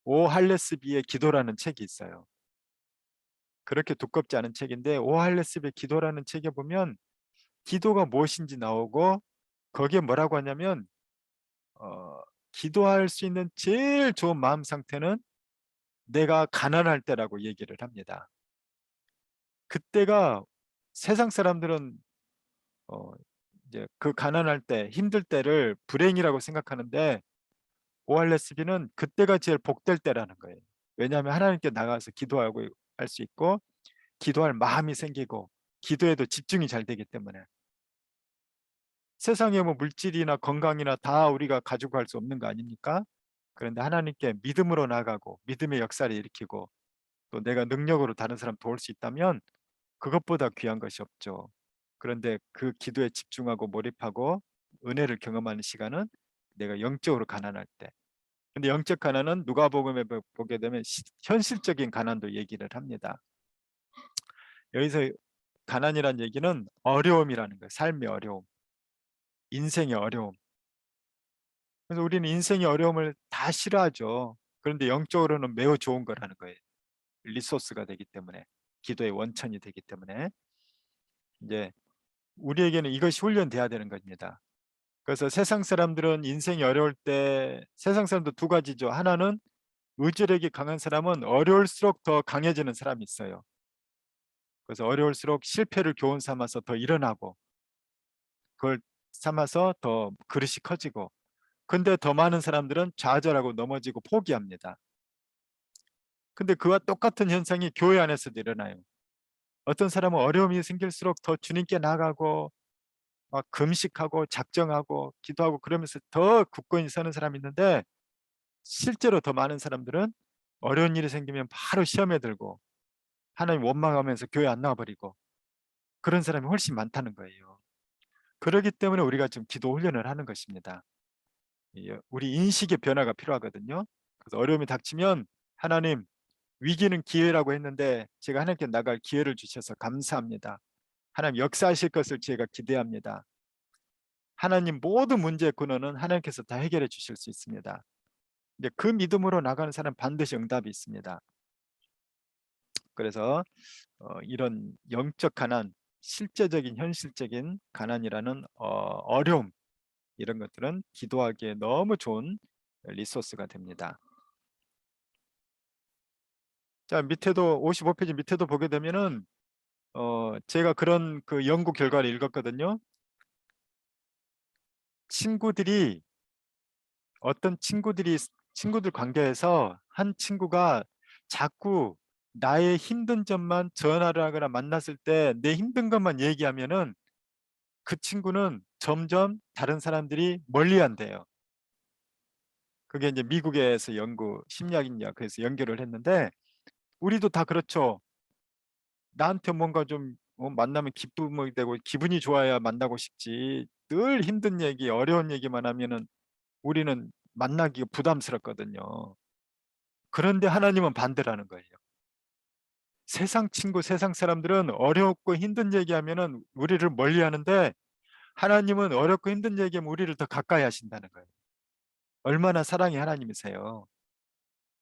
오 할레스비의 기도라는 책이 있어요. 그렇게 두껍지 않은 책인데 오 할레스비의 기도라는 책에 보면 기도가 무엇인지 나오고 거기에 뭐라고 하냐면 기도할 수 있는 제일 좋은 마음 상태는 내가 가난할 때라고 얘기를 합니다. 그때가 세상 사람들은 이제 그 가난할 때 힘들 때를 불행이라고 생각하는데 오할레스비는 그때가 제일 복될 때라는 거예요. 왜냐하면 하나님께 나가서 기도하고 할 수 있고 기도할 마음이 생기고 기도에도 집중이 잘 되기 때문에. 세상에 뭐 물질이나 건강이나 다 우리가 가지고 갈 수 없는 거 아닙니까? 그런데 하나님께 믿음으로 나가고 믿음의 역사를 일으키고 또 내가 능력으로 다른 사람 도울 수 있다면 그것보다 귀한 것이 없죠. 그런데 그 기도에 집중하고 몰입하고 은혜를 경험하는 시간은 내가 영적으로 가난할 때. 근데 영적 가난은 누가복음에 보게 되면 현실적인 가난도 얘기를 합니다. 여기서 가난이란 얘기는 어려움이라는 거예요. 삶의 어려움, 인생의 어려움. 그래서 우리는 인생의 어려움을 다 싫어하죠. 그런데 영적으로는 매우 좋은 거라는 거예요. 리소스가 되기 때문에, 기도의 원천이 되기 때문에 이제 우리에게는 이것이 훈련돼야 되는 겁니다. 그래서 세상 사람들은 인생이 어려울 때 세상 사람도 두 가지죠. 하나는 의지력이 강한 사람은 어려울수록 더 강해지는 사람이 있어요. 그래서 어려울수록 실패를 교훈 삼아서 더 일어나고 그걸 삼아서 더 그릇이 커지고, 근데 더 많은 사람들은 좌절하고 넘어지고 포기합니다. 근데 그와 똑같은 현상이 교회 안에서도 일어나요. 어떤 사람은 어려움이 생길수록 더 주님께 나가고 막 금식하고 작정하고 기도하고 그러면서 더 굳건히 서는 사람이 있는데, 실제로 더 많은 사람들은 어려운 일이 생기면 바로 시험에 들고 하나님 원망하면서 교회 안 나와버리고 그런 사람이 훨씬 많다는 거예요. 그렇기 때문에 우리가 지금 기도 훈련을 하는 것입니다. 우리 인식의 변화가 필요하거든요. 그래서 어려움이 닥치면 하나님, 위기는 기회라고 했는데 제가 하나님께 나갈 기회를 주셔서 감사합니다. 하나님 역사하실 것을 제가 기대합니다. 하나님 모든 문제의 근원은 하나님께서 다 해결해 주실 수 있습니다. 이제 그 믿음으로 나가는 사람 반드시 응답이 있습니다. 그래서 이런 영적 가난, 실제적인 현실적인 가난이라는 어려움, 이런 것들은 기도하기에 너무 좋은 리소스가 됩니다. 자, 밑에도 55페이지 밑에도 보게 되면은 제가 그런 그 연구 결과를 읽었거든요. 친구들이 어떤 친구들 관계에서 한 친구가 자꾸 나의 힘든 점만 전화를 하거나 만났을 때 내 힘든 것만 얘기하면은 그 친구는 점점 다른 사람들이 멀리한대요. 그게 이제 미국에서 연구 심리학이냐 그래서 연결을 했는데 우리도 다 그렇죠. 나한테 뭔가 좀 만나면 기쁨이 되고 기분이 좋아야 만나고 싶지. 늘 힘든 얘기, 어려운 얘기만 하면은 우리는 만나기가 부담스럽거든요. 그런데 하나님은 반대라는 거예요. 세상 친구, 세상 사람들은 어렵고 힘든 얘기하면은 우리를 멀리하는데 하나님은 어렵고 힘든 얘기하면 우리를 더 가까이 하신다는 거예요. 얼마나 사랑이 하나님이세요.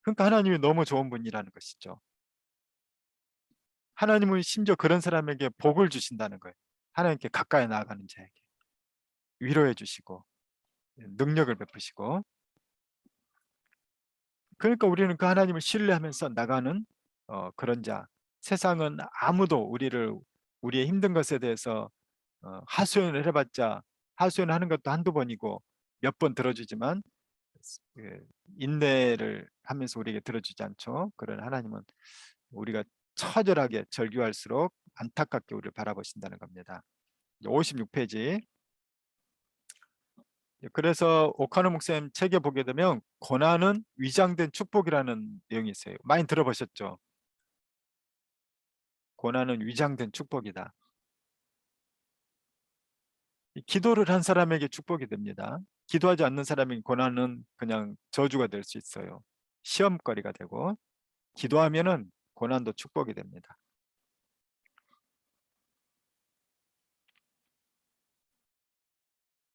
그러니까 하나님이 너무 좋은 분이라는 것이죠. 하나님은 심지어 그런 사람에게 복을 주신다는 거예요. 하나님께 가까이 나아가는 자에게 위로해 주시고 능력을 베푸시고. 그러니까 우리는 그 하나님을 신뢰하면서 나가는 그런 자. 세상은 아무도 우리의 힘든 것에 대해서 하소연을 해봤자 하소연하는 것도 한두 번이고 몇 번 들어주지만 인내를 하면서 우리에게 들어주지 않죠. 그런 하나님은 우리가 처절하게 절규할수록 안타깝게 우리를 바라보신다는 겁니다. 56페이지. 그래서 오카노 목사님 책에 보게 되면 고난은 위장된 축복이라는 내용이 있어요. 많이 들어보셨죠? 고난은 위장된 축복이다. 기도를 한 사람에게 축복이 됩니다. 기도하지 않는 사람인 고난은 그냥 저주가 될 수 있어요. 시험거리가 되고, 기도하면은 고난도 축복이 됩니다.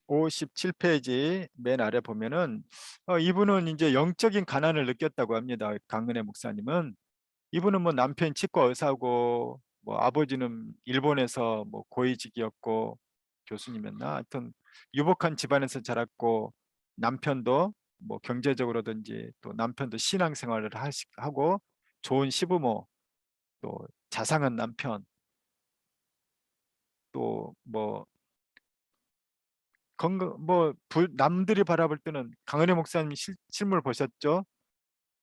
57페이지 맨 아래 보면은 이분은 이제 영적인 가난을 느꼈다고 합니다. 강은혜 목사님은. 이분은 뭐 남편 치과 의사고 뭐 아버지는 일본에서 뭐 고위직이었고 교수님이었나, 하여튼 유복한 집안에서 자랐고 남편도 뭐 경제적으로든지 또 남편도 신앙생활을 하고 좋은 시부모, 또 자상한 남편, 또 뭐 건강 남들이 바라볼 때는 강은혜 목사님 실물 보셨죠?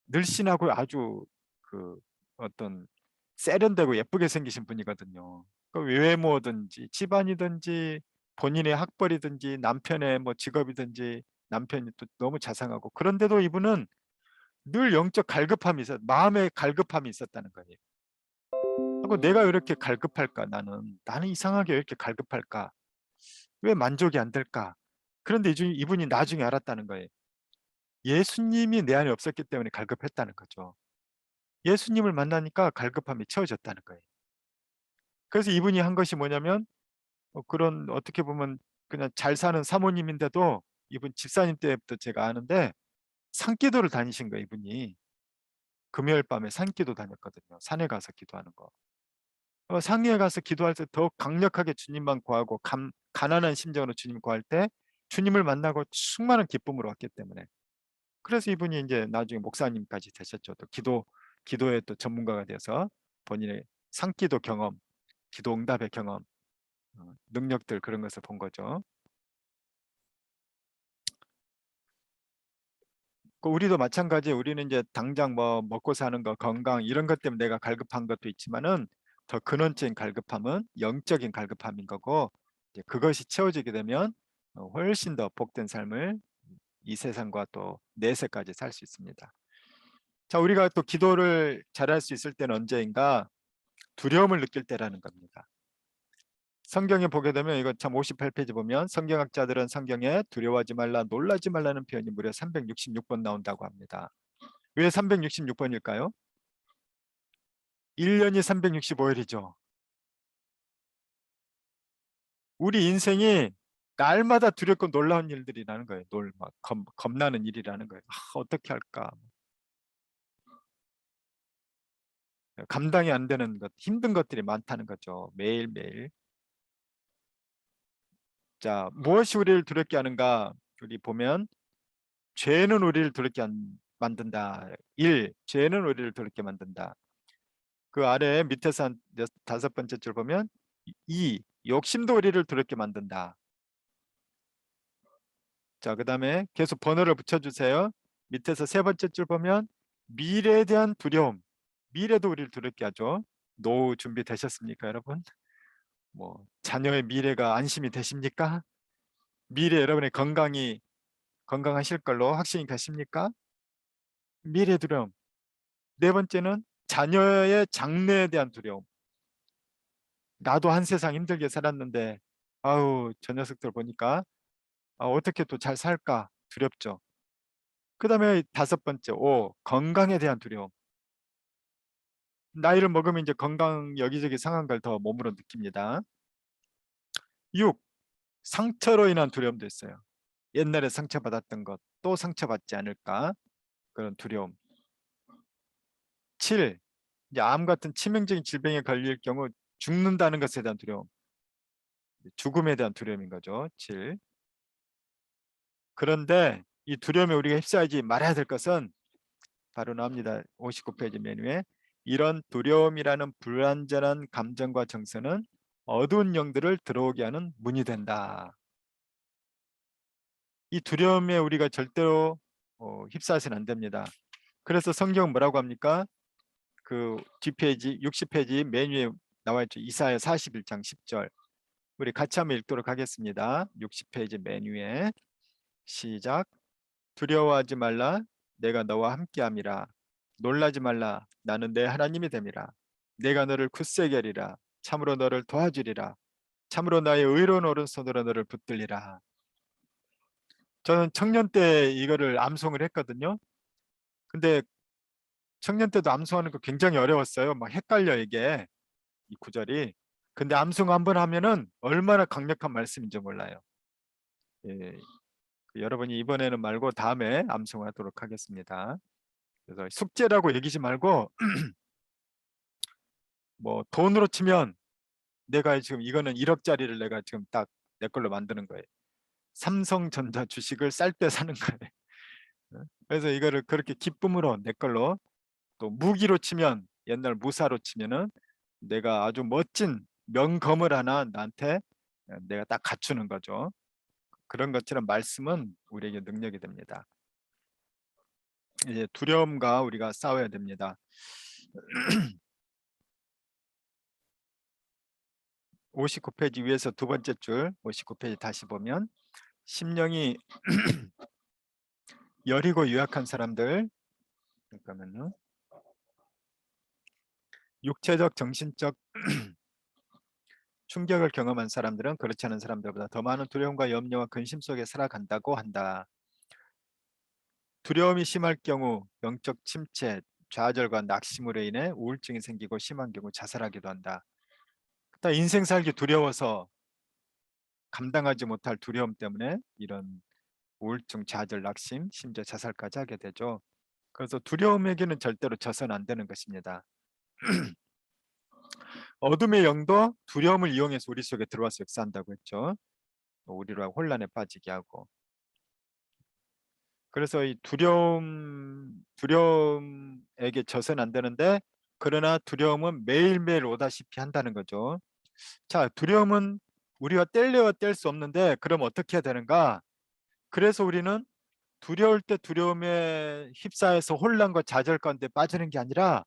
늘씬하고 아주 그 어떤 세련되고 예쁘게 생기신 분이거든요. 그 외모든지 집안이든지 본인의 학벌이든지 남편의 뭐 직업이든지 남편이 또 너무 자상하고, 그런데도 이분은 늘 영적 갈급함이 마음의 갈급함이 있었다는 거예요. 하고 내가 왜 이렇게 갈급할까? 나는 이상하게 왜 이렇게 갈급할까? 왜 만족이 안 될까? 그런데 이분이 나중에 알았다는 거예요. 예수님이 내 안에 없었기 때문에 갈급했다는 거죠. 예수님을 만나니까 갈급함이 채워졌다는 거예요. 그래서 이분이 한 것이 뭐냐면, 그런 어떻게 보면 그냥 잘 사는 사모님인데도, 이분 집사님 때부터 제가 아는데 산기도를 다니신 거예요. 이분이 금요일 밤에 산기도 다녔거든요. 산에 가서 기도하는 거. 상리에 가서 기도할 때 더 강력하게 주님만 구하고, 가난한 심정으로 주님 구할 때 주님을 만나고 충만한 기쁨으로 왔기 때문에, 그래서 이분이 이제 나중에 목사님까지 되셨죠. 또 기도의 또 전문가가 돼서 본인의 상기도 경험, 기도 응답의 경험, 능력들, 그런 것을 본 거죠. 우리도 마찬가지. 우리는 이제 당장 뭐 먹고 사는 거, 건강 이런 것 때문에 내가 갈급한 것도 있지만은, 더 근원적인 갈급함은 영적인 갈급함인 거고, 이제 그것이 채워지게 되면 훨씬 더 복된 삶을 이 세상과 또 내세까지 살 수 있습니다. 자, 우리가 또 기도를 잘할 수 있을 때는 언제인가? 두려움을 느낄 때라는 겁니다. 성경에 보게 되면, 이거 참 58페이지 보면 성경학자들은 성경에 두려워하지 말라, 놀라지 말라는 표현이 무려 366번 나온다고 합니다. 왜 366번일까요? 1년이 365일이죠. 우리 인생이 날마다 두렵고 놀라운 일들이라는 거예요. 막 겁나는 일이라는 거예요. 어떻게 할까? 감당이 안 되는 것, 힘든 것들이 많다는 거죠. 매일매일. 자, 무엇이 우리를 두렵게 하는가? 우리 보면, 죄는 우리를 두렵게 만든다. 1. 죄는 우리를 두렵게 만든다. 그 아래 밑에서 한 5번째 줄 보면 2. 욕심도 우리를 두렵게 만든다. 자, 그 다음에 계속 번호를 붙여주세요. 밑에서 3번째 줄 보면 미래에 대한 두려움. 미래도 우리를 두렵게 하죠. 노후 준비되셨습니까, 여러분? 뭐 자녀의 미래가 안심이 되십니까? 미래 여러분의 건강하실 걸로 확신이 가십니까? 미래 두려움. 4번째는 자녀의 장래에 대한 두려움. 나도 한 세상 힘들게 살았는데, 아우 저 녀석들 보니까 어떻게 또 잘 살까 두렵죠. 그 다음에 5번째, 5. 건강에 대한 두려움. 나이를 먹으면 이제 건강 여기저기 상한 걸 더 몸으로 느낍니다. 6. 상처로 인한 두려움도 있어요. 옛날에 상처받았던 것 또 상처받지 않을까, 그런 두려움. 7. 이제 암 같은 치명적인 질병에 걸릴 경우 죽는다는 것에 대한 두려움. 죽음에 대한 두려움인 거죠. 7. 그런데 이 두려움에 우리가 휩싸이지 말아야 될 것은 바로 나옵니다. 59페이지 맨 위에, 이런 두려움이라는 불완전한 감정과 정서는 어두운 영들을 들어오게 하는 문이 된다. 이 두려움에 우리가 절대로 휩싸여서는 안 됩니다. 그래서 성경은 뭐라고 합니까? 그 뒷페이지 60페이지 맨 위에 나와 있죠. 이사야 41장 10절. 우리 같이 한번 읽도록 하겠습니다. 60페이지 맨 위에 시작. 두려워하지 말라, 내가 너와 함께함이라. 놀라지 말라, 나는 내 하나님이 됨이라. 내가 너를 굳세게 하리라. 참으로 너를 도와주리라. 참으로 나의 의로운 오른손으로 너를 붙들리라. 저는 청년 때 이거를 암송을 했거든요. 근데 청년 때도 암송하는 거 굉장히 어려웠어요. 막 헷갈려 이게, 이 구절이. 근데 암송 한번 하면은 얼마나 강력한 말씀인지 몰라요. 예, 여러분이 이번에는 말고 다음에 암송하도록 하겠습니다. 그래서 숙제라고 여기지 말고 뭐 돈으로 치면, 내가 지금 이거는 1억짜리를 내가 지금 딱 내 걸로 만드는 거예요. 삼성전자 주식을 쌀 때 사는 거예요. 그래서 이거를 그렇게 기쁨으로 내 걸로, 또 무기로 치면, 옛날 무사로 치면은 내가 아주 멋진 명검을 하나 나한테 내가 딱 갖추는 거죠. 그런 것처럼 말씀은 우리에게 능력이 됩니다. 이제 두려움과 우리가 싸워야 됩니다. 59페이지 위에서 두 번째 줄 59페이지 다시 보면 심령이 여리고 유약한 사람들, 잠깐만요. 육체적, 정신적 충격을 경험한 사람들은 그렇지 않은 사람들보다 더 많은 두려움과 염려와 근심 속에 살아간다고 한다. 두려움이 심할 경우 영적 침체, 좌절과 낙심으로 인해 우울증이 생기고 심한 경우 자살하기도 한다. 그러니까 인생 살기 두려워서 감당하지 못할 두려움 때문에 이런 우울증, 좌절, 낙심, 심지어 자살까지 하게 되죠. 그래서 두려움에게는 절대로 져서는 안 되는 것입니다. 어둠의 영도 두려움을 이용해서 우리 속에 들어와서 역사한다고 했죠. 우리를 혼란에 빠지게 하고. 그래서 이 두려움에게 져서는 안 되는데, 그러나 두려움은 매일매일 오다시피 한다는 거죠. 자, 두려움은 우리가 뗄래야 뗄 수 없는데, 그럼 어떻게 해야 되는가? 그래서 우리는 두려울 때 두려움에 휩싸여서 혼란과 좌절 가운데 빠지는 게 아니라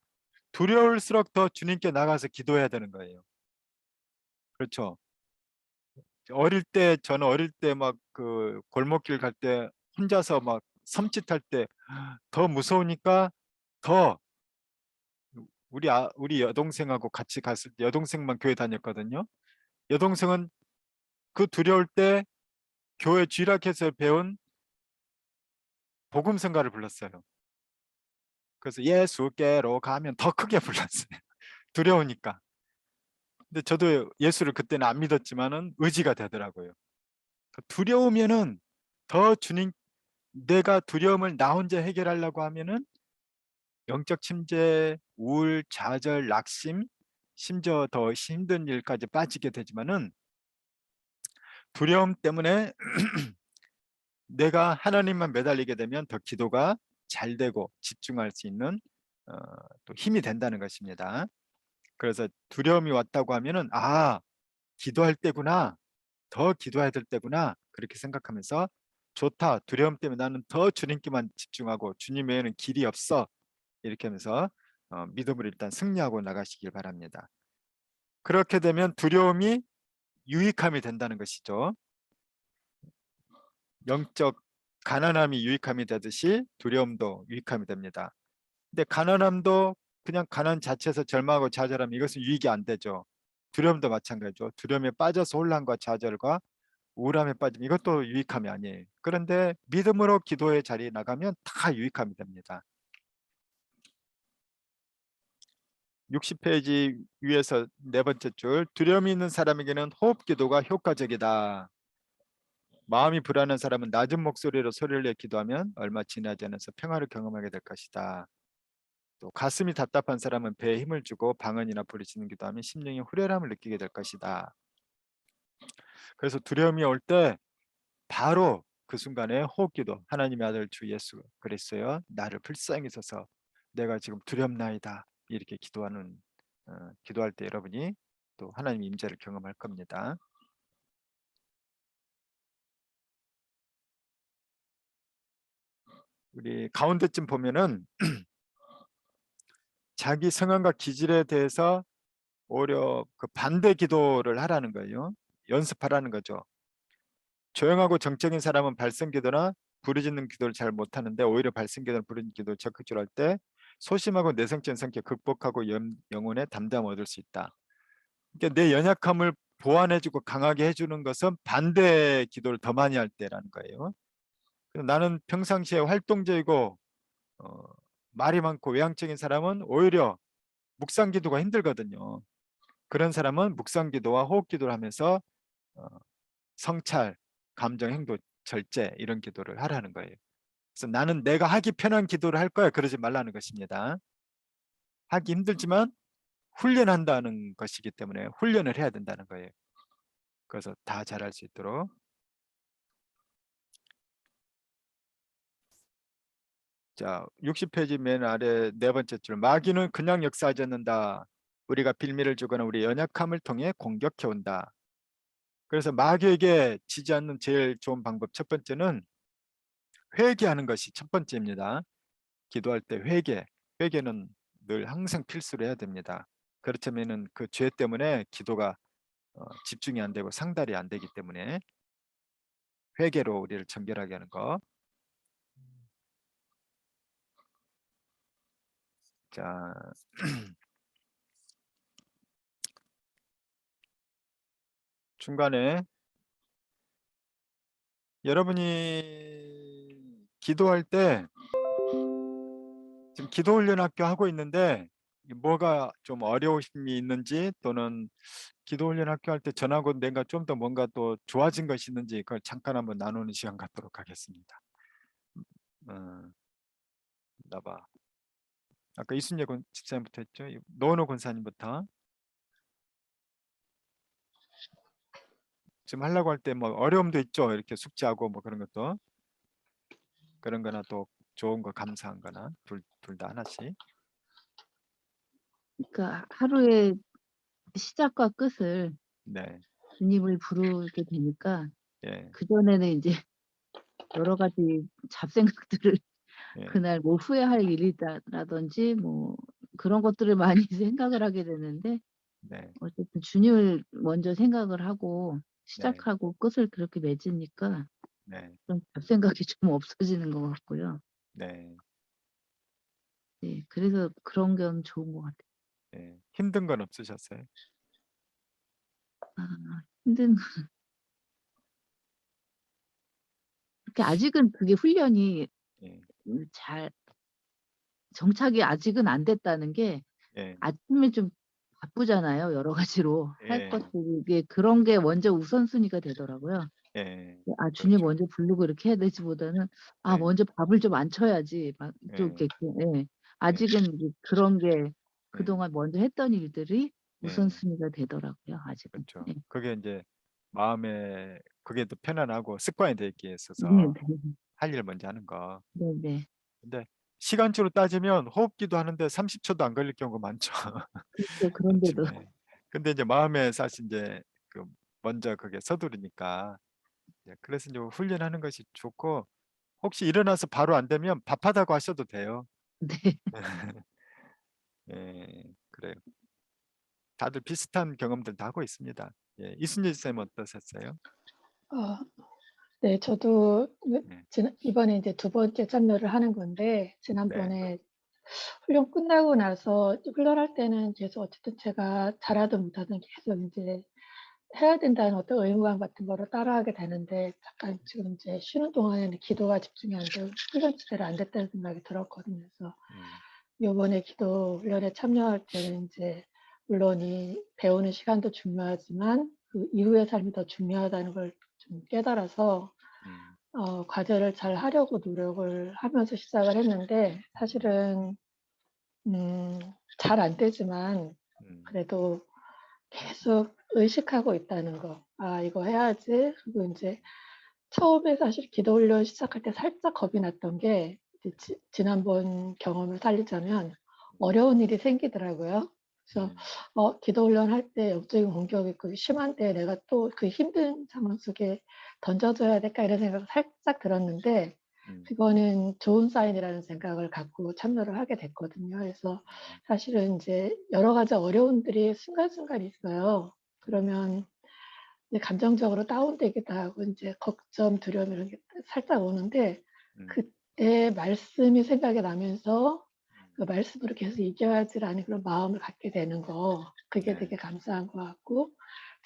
두려울수록 더 주님께 나가서 기도해야 되는 거예요. 그렇죠. 저는 어릴 때 막 그 골목길 갈 때 혼자서 막 섬찟할 때 더 무서우니까 더 우리 여동생하고 같이 갔을 때, 여동생만 교회 다녔거든요. 여동생은 그 두려울 때 교회 쥐락해서 배운 복음성가를 불렀어요. 그래서 예수께로 가면 더 크게 불렀어요. 두려우니까. 근데 저도 예수를 그때는 안 믿었지만은 의지가 되더라고요. 두려우면은 더 주님, 내가 두려움을 나 혼자 해결하려고 하면은 영적 침체, 우울, 좌절, 낙심, 심지어 더 힘든 일까지 빠지게 되지만은 두려움 때문에 내가 하나님만 매달리게 되면 더 기도가 잘 되고 집중할 수 있는 또 힘이 된다는 것입니다. 그래서 두려움이 왔다고 하면은 기도할 때구나, 더 기도해야 될 때구나, 그렇게 생각하면서 좋다, 두려움 때문에 나는 더 주님께만 집중하고 주님 외에는 길이 없어, 이렇게 하면서 믿음으로 일단 승리하고 나가시길 바랍니다. 그렇게 되면 두려움이 유익함이 된다는 것이죠. 영적 가난함이 유익함이 되듯이 두려움도 유익함이 됩니다. 근데 가난함도 그냥 가난 자체에서 절망하고 좌절하면 이것은 유익이 안 되죠. 두려움도 마찬가지죠. 두려움에 빠져서 혼란과 좌절과 우울함에 빠지면 이것도 유익함이 아니에요. 그런데 믿음으로 기도의 자리에 나가면 다 유익함이 됩니다. 60페이지 위에서 네 번째 줄, 두려움이 있는 사람에게는 호흡 기도가 효과적이다. 마음이 불안한 사람은 낮은 목소리로 소리를 내 기도하면 얼마 지나지 않아서 평화를 경험하게 될 것이다. 또 가슴이 답답한 사람은 배에 힘을 주고 방언이나 부르짖는 기도하면 심령이 후련함을 느끼게 될 것이다. 그래서 두려움이 올 때 바로 그 순간에 호흡기도, 하나님의 아들 주 예수 그리스도여 나를 불쌍히 여기소서, 내가 지금 두렵나이다, 이렇게 기도할 때 여러분이 또 하나님의 임재를 경험할 겁니다. 우리 가운데쯤 보면은 자기 성향과 기질에 대해서 오히려 그 반대 기도를 하라는 거예요. 연습하라는 거죠. 조용하고 정적인 사람은 발성기도나 부르짖는 기도를 잘 못하는데, 오히려 발성기도나 부르짖는 기도를 적극적으로 할 때 소심하고 내성적인 성격 극복하고 영혼의 담대함을 얻을 수 있다. 그러니까 내 연약함을 보완해주고 강하게 해주는 것은 반대 기도를 더 많이 할 때라는 거예요. 나는 평상시에 활동적이고 말이 많고 외향적인 사람은 오히려 묵상기도가 힘들거든요. 그런 사람은 묵상기도와 호흡기도를 하면서 어, 성찰, 감정, 행동, 절제, 이런 기도를 하라는 거예요. 그래서 나는 내가 하기 편한 기도를 할 거야, 그러지 말라는 것입니다. 하기 힘들지만 훈련한다는 것이기 때문에 훈련을 해야 된다는 거예요. 그래서 다 잘할 수 있도록. 자, 60페이지 맨 아래 네 번째 줄, 마귀는 그냥 역사하지 않는다. 우리가 빌미를 주거나 우리 연약함을 통해 공격해 온다. 그래서 마귀에게 지지 않는 제일 좋은 방법, 첫 번째는 회개하는 것이 첫 번째입니다. 기도할 때 회개는 늘 항상 필수로 해야 됩니다. 그렇다면은 그 죄 때문에 기도가 집중이 안 되고 상달이 안 되기 때문에 회개로 우리를 정결하게 하는 거. 자, 중간에 여러분이 기도할 때 지금 기도 훈련 학교 하고 있는데 뭐가 좀 어려움이 있는지 또는 기도 훈련 학교 할 때 전하고 내가 좀 더 뭔가 또 좋아진 것이 있는지 그걸 잠깐 한번 나누는 시간 갖도록 하겠습니다. 나봐. 아까 이순재 집사님부터 했죠. 노은호 권사님부터. 지금 하려고 할 때 뭐 어려움도 있죠. 이렇게 숙제하고 뭐 그런 것도. 그런 거나 또 좋은 거 감사한 거나 둘 다 하나씩. 그러니까 하루의 시작과 끝을 네. 주님을 부르게 되니까 예. 그전에는 이제 여러 가지 잡생각들을 예. 그날 뭐 후회할 일이라든지 뭐 그런 것들을 많이 생각을 하게 되는데 네. 어쨌든 주님을 먼저 생각을 하고 네. 시작하고 끝을 그렇게 맺으니까 네. 좀 잡생각이 좀 없어지는 것 같고요. 네. 네, 그래서 그런 건 좋은 것 같아요. 예. 힘든 건 없으셨어요? 아, 힘든 그렇게 아직은 그게 훈련이 예. 잘 정착이 아직은 안 됐다는 게 예. 아침에 좀 바쁘잖아요. 여러 가지로 할 예. 것들이 이게 그런 게 먼저 우선순위가 되더라고요. 예. 아, 주님 그렇죠. 먼저 부르고 이렇게 해야 되지보다는 아, 예. 먼저 밥을 좀 안 쳐야지 막 좀 예. 이렇게 예. 아직은 이제 그런 게 그동안 먼저 했던 일들이 예. 우선순위가 되더라고요. 아직은. 그렇죠. 예. 그게 이제 마음에 그게 더 편안하고 습관이 되기 네, 있어서 네. 할 일 먼저 하는 거. 네, 네. 근데 시간적으로 따지면 호흡기도 하는데 30초도 안 걸릴 경우가 많죠. 그렇죠. 그런데도 아침에. 근데 이제 마음에 사실 이제 그 먼저 그게 서두르니까 그래서 이제 훈련하는 것이 좋고 혹시 일어나서 바로 안 되면 밥하다고 하셔도 돼요. 네. 예, 그래요. 다들 비슷한 경험들 다 하고 있습니다. 예, 이순재 쌤 어떠셨어요? 어, 네, 저도 네, 이번에 이제 두 번째 참여를 하는 건데, 네, 지난번에 훈련 끝나고 나서 훈련할 때는 계속 어쨌든 제가 잘하든 못하든 계속 이제 해야 된다는 어떤 의무감 같은 거를 따라하게 되는데, 잠깐 지금 이제 쉬는 동안에는 기도가 집중이 안 되고 훈련 제대로 안 됐다는 생각이 들었거든요. 그래서 음, 이번에 기도 훈련에 참여할 때는 이제 물론 이 배우는 시간도 중요하지만 그 이후의 삶이 더 중요하다는 걸 좀 깨달아서 음, 과제를 잘 하려고 노력을 하면서 시작을 했는데 사실은 잘 안 되지만 음, 그래도 계속 의식하고 있다는 거. '아 이거 해야지.' 그리고 인제 처음에 사실 기도 훈련 시작할 때 살짝 겁이 났던 게 이제 지난번 경험을 살리자면 어려운 일이 생기더라고요. 그래서 음, 기도 훈련할 때 영적인 공격이 그 심한 때 '내가 또 그 힘든 상황 속에 던져져야 될까?' 이런 생각이 살짝 들었는데 음, 그거는 좋은 사인이라는 생각을 갖고 참여를 하게 됐거든요. 그래서 사실은 인제 여러 가지 어려움들이 순간순간 있어요. 그러면 이제 감정적으로 다운되기도 하고 인제 걱정, 두려움 이런 게 살짝 오는데 음, 그때 말씀이 생각이 나면서 음, 그 '말씀으로 계속 이겨야지.'라는 그런 마음을 갖게 되는 거 그게 네, 되게 감사한 것 같고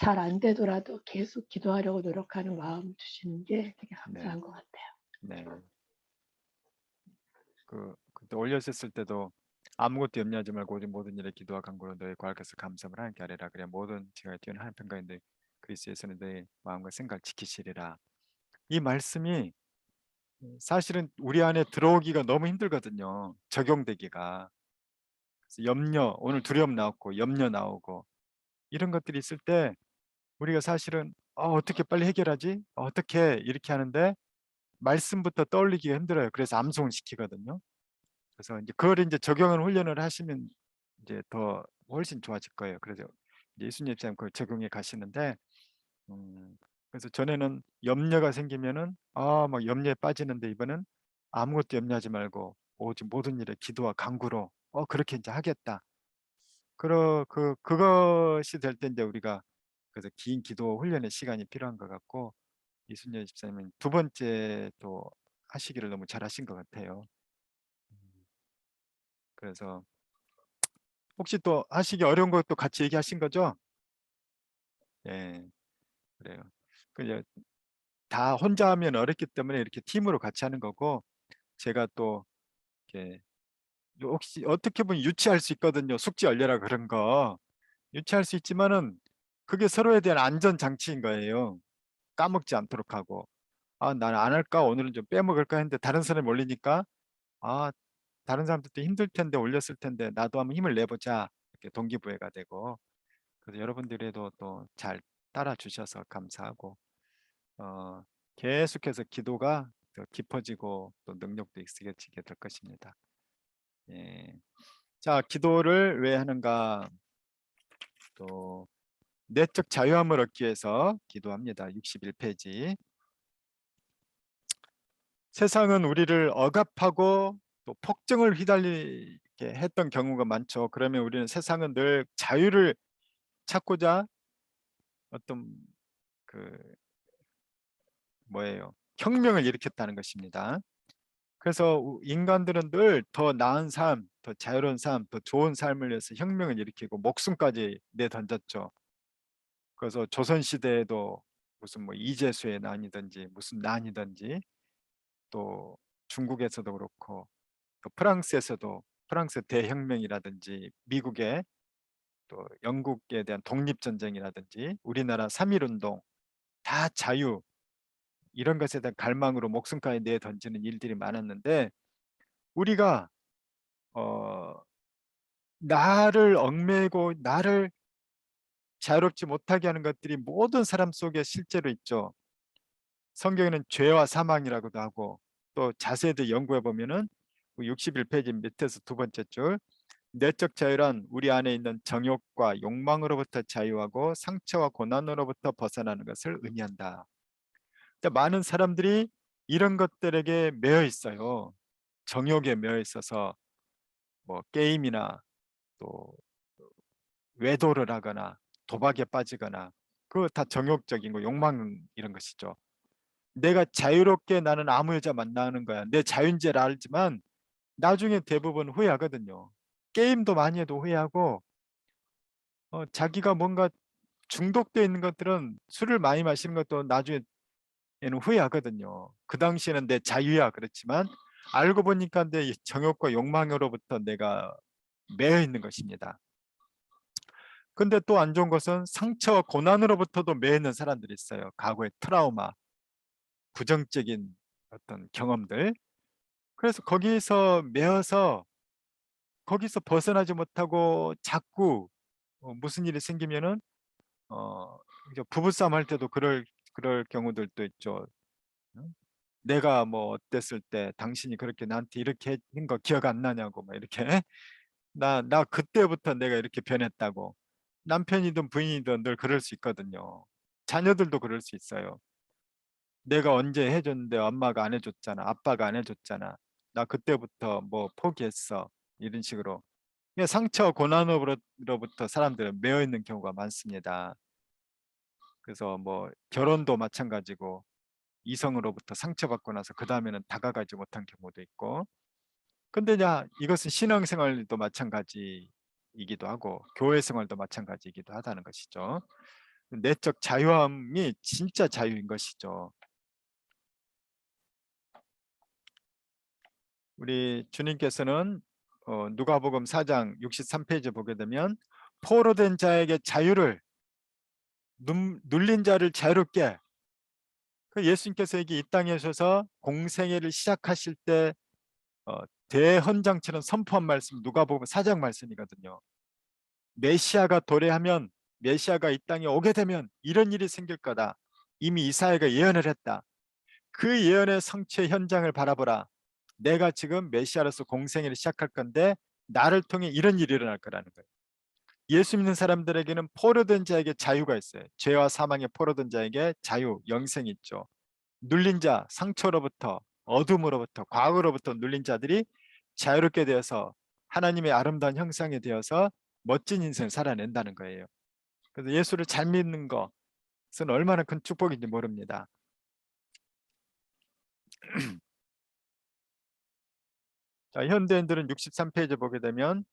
잘 안 되더라도 계속 기도하려고 노력하는 마음을 주시는 게 되게 네, 감사한 것 같아요. 네. 그때 올렸을 때도 아무것도 염려하지 말고 오직 모든 일에 기도와 간구로 너의 구할 것을 감사를 하게 하리라. 그래 모든 지가 뛰어난 하나님 가운데 그리스도에서는 너의 마음과 생각을 지키시리라. 이 말씀이 사실은 우리 안에 들어오기가 너무 힘들거든요. 적용되기가. 그래서 염려, 오늘 두려움 나왔고 염려 나오고 이런 것들이 있을 때 우리가 사실은 어떻게 빨리 해결하지? 어떻게 이렇게 하는데 말씀부터 떠올리기가 힘들어요. 그래서 암송을 시키거든요. 그래서 이제 그걸 이제 적용하는 훈련을 하시면 이제 더 훨씬 좋아질 거예요. 그래서 이제 이순재 집사님 그걸 적용해 가시는데 그래서 전에는 염려가 생기면은 막 염려에 빠지는데 이번은 아무것도 염려하지 말고 오직 모든 일에 기도와 간구로 그렇게 이제 하겠다. 그것이 될 때 이제 우리가 그래서 긴 기도 훈련의 시간이 필요한 것 같고 이순재 집사님은 두 번째 또 하시기를 너무 잘하신 것 같아요. 그래서 혹시 또 하시기 어려운 것도 같이 얘기하신 거죠? 예, 그래요. 그냥 다 혼자 하면 어렵기 때문에 이렇게 팀으로 같이 하는 거고 제가 또 이렇게 혹시 어떻게 보면 유치할 수 있거든요. 숙제 얼려라 그런 거 유치할 수 있지만은 그게 서로에 대한 안전 장치인 거예요. 까먹지 않도록 하고 아 나는 안 할까 오늘은 좀 빼먹을까 했는데 다른 사람이 올리니까 아 다른 사람들도 힘들 텐데 올렸을 텐데 나도 한번 힘을 내보자 이렇게 동기부여가 되고 그래서 여러분들에도 또 잘 따라 주셔서 감사하고 어, 계속해서 기도가 더 깊어지고 또 능력도 익숙해지게 될 것입니다. 예. 자, 기도를 왜 하는가? 또 내적 자유함을 얻기 위해서 기도합니다. 61페이지. 세상은 우리를 억압하고 또 폭정을 휘날리게 했던 경우가 많죠. 그러면 우리는 세상은 늘 자유를 찾고자 어떤 그 뭐예요? 혁명을 일으켰다는 것입니다. 그래서 인간들은 늘 더 나은 삶, 더 자유로운 삶, 더 좋은 삶을 위해서 혁명을 일으키고 목숨까지 내던졌죠. 그래서 조선 시대에도 무슨 뭐 이재수의 난이든지 무슨 난이든지 또 중국에서도 그렇고 또 프랑스에서도 프랑스 대혁명이라든지 미국의 또 영국에 대한 독립전쟁이라든지 우리나라 3.1운동 다 자유 이런 것에 대한 갈망으로 목숨까지 내던지는 일들이 많았는데 우리가 어, 나를 얽매고 나를 자유롭지 못하게 하는 것들이 모든 사람 속에 실제로 있죠. 성경에는 죄와 사망이라고도 하고 또 자세히 연구해 보면은 61페이지 밑에서 두 번째 줄 내적 자유란 우리 안에 있는 정욕과 욕망으로부터 자유하고 상처와 고난으로부터 벗어나는 것을 의미한다. 많은 사람들이 이런 것들에게 매여 있어요. 정욕에 매여 있어서 뭐 게임이나 또 외도를 하거나 도박에 빠지거나 그거 다 정욕적인 거 욕망 이런 것이죠. 내가 자유롭게 나는 아무 여자 만나는 거야. 내 자유인지를 알지만 나중에 대부분 후회하거든요. 게임도 많이 해도 후회하고 자기가 뭔가 중독되어 있는 것들은 술을 많이 마시는 것도 나중에는 후회하거든요. 그 당시에는 내 자유야 그렇지만 알고 보니까 내 정욕과 욕망으로부터 내가 매여 있는 것입니다. 근데 또 안 좋은 것은 상처와 고난으로부터도 매여 있는 사람들이 있어요. 과거의 트라우마, 부정적인 어떤 경험들. 그래서 거기서 매여서 거기서 벗어나지 못하고 자꾸 무슨 일이 생기면은 이제 부부싸움 할 때도 그럴 경우들도 있죠. 응? 내가 뭐 어땠을 때 당신이 그렇게 나한테 이렇게 한 거 기억 안 나냐고 막 이렇게 나 그때부터 내가 이렇게 변했다고 남편이든 부인이든 늘 그럴 수 있거든요. 자녀들도 그럴 수 있어요. 내가 언제 해줬는데 엄마가 안 해줬잖아. 아빠가 안 해줬잖아. 나 그때부터 뭐 포기했어. 이런 식으로. 그냥 상처 고난으로부터 사람들은 매여 있는 경우가 많습니다. 그래서 뭐 결혼도 마찬가지고 이성으로부터 상처받고 나서 그 다음에는 다가가지 못한 경우도 있고 근데 이것은 신앙생활도 마찬가지이기도 하고 교회 생활도 마찬가지이기도 하다는 것이죠. 내적 자유함이 진짜 자유인 것이죠. 우리 주님께서는 누가복음 4장 63페이지 보게 되면 포로된 자에게 자유를 눌린 자를 자유롭게 그 예수님께서 여기 이 땅에 오셔서 공생애를 시작하실 때 대헌장처럼 선포한 말씀 누가복음 4장 말씀이거든요. 메시아가 도래하면 메시아가 이 땅에 오게 되면 이런 일이 생길 거다. 이미 이사야가 예언을 했다. 그 예언의 성취의 현장을 바라보라. 내가 지금 메시아로서 공생애를 시작할 건데 나를 통해 이런 일이 일어날 거라는 거예요. 예수 믿는 사람들에게는 포로된 자에게 자유가 있어요. 죄와 사망에 포로된 자에게 자유, 영생이 있죠. 눌린 자, 상처로부터 어둠으로부터 과거로부터 눌린 자들이 자유롭게 되어서 하나님의 아름다운 형상이 되어서 멋진 인생을 살아낸다는 거예요. 그래서 예수를 잘 믿는 것은 얼마나 큰 축복인지 모릅니다. 자, 현대인들은 63페이지 보게 되면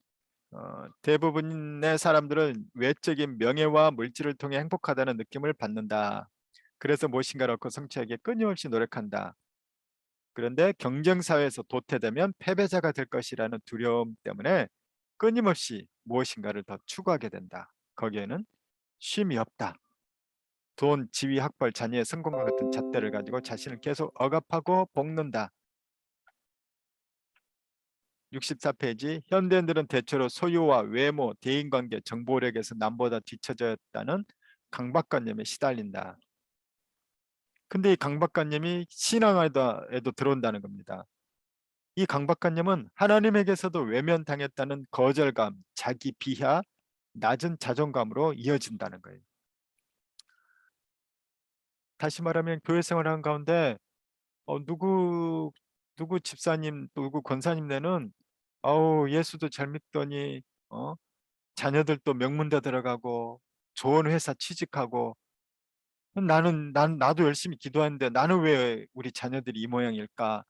대부분의 사람들은 외적인 명예와 물질을 통해 행복하다는 느낌을 받는다. 그래서 무엇인가를 얻고 성취하기에 끊임없이 노력한다. 그런데 경쟁사회에서 도태되면 패배자가 될 것이라는 두려움 때문에 끊임없이 무엇인가를 더 추구하게 된다. 거기에는 쉼이 없다. 돈, 지위, 학벌, 자녀의 성공과 같은 잣대를 가지고 자신을 계속 억압하고 볶는다. 64페이지 현대인들은 대체로 소유와 외모, 대인관계, 정보력에서 남보다 뒤처져 있다는 강박관념에 시달린다. 근데 이 강박관념이 신앙에도 들어온다는 겁니다. 이 강박관념은 하나님에게서도 외면당했다는 거절감, 자기 비하, 낮은 자존감으로 이어진다는 거예요. 다시 말하면 교회 생활하는 가운데 누구 집사님, 누구 권사님네는 아우 예수도 잘 믿더니 자녀들도 명문대 들어가고 좋은 회사 취직하고 나도 열심히 기도하는데 나는 왜 우리 자녀들이 이 모양일까?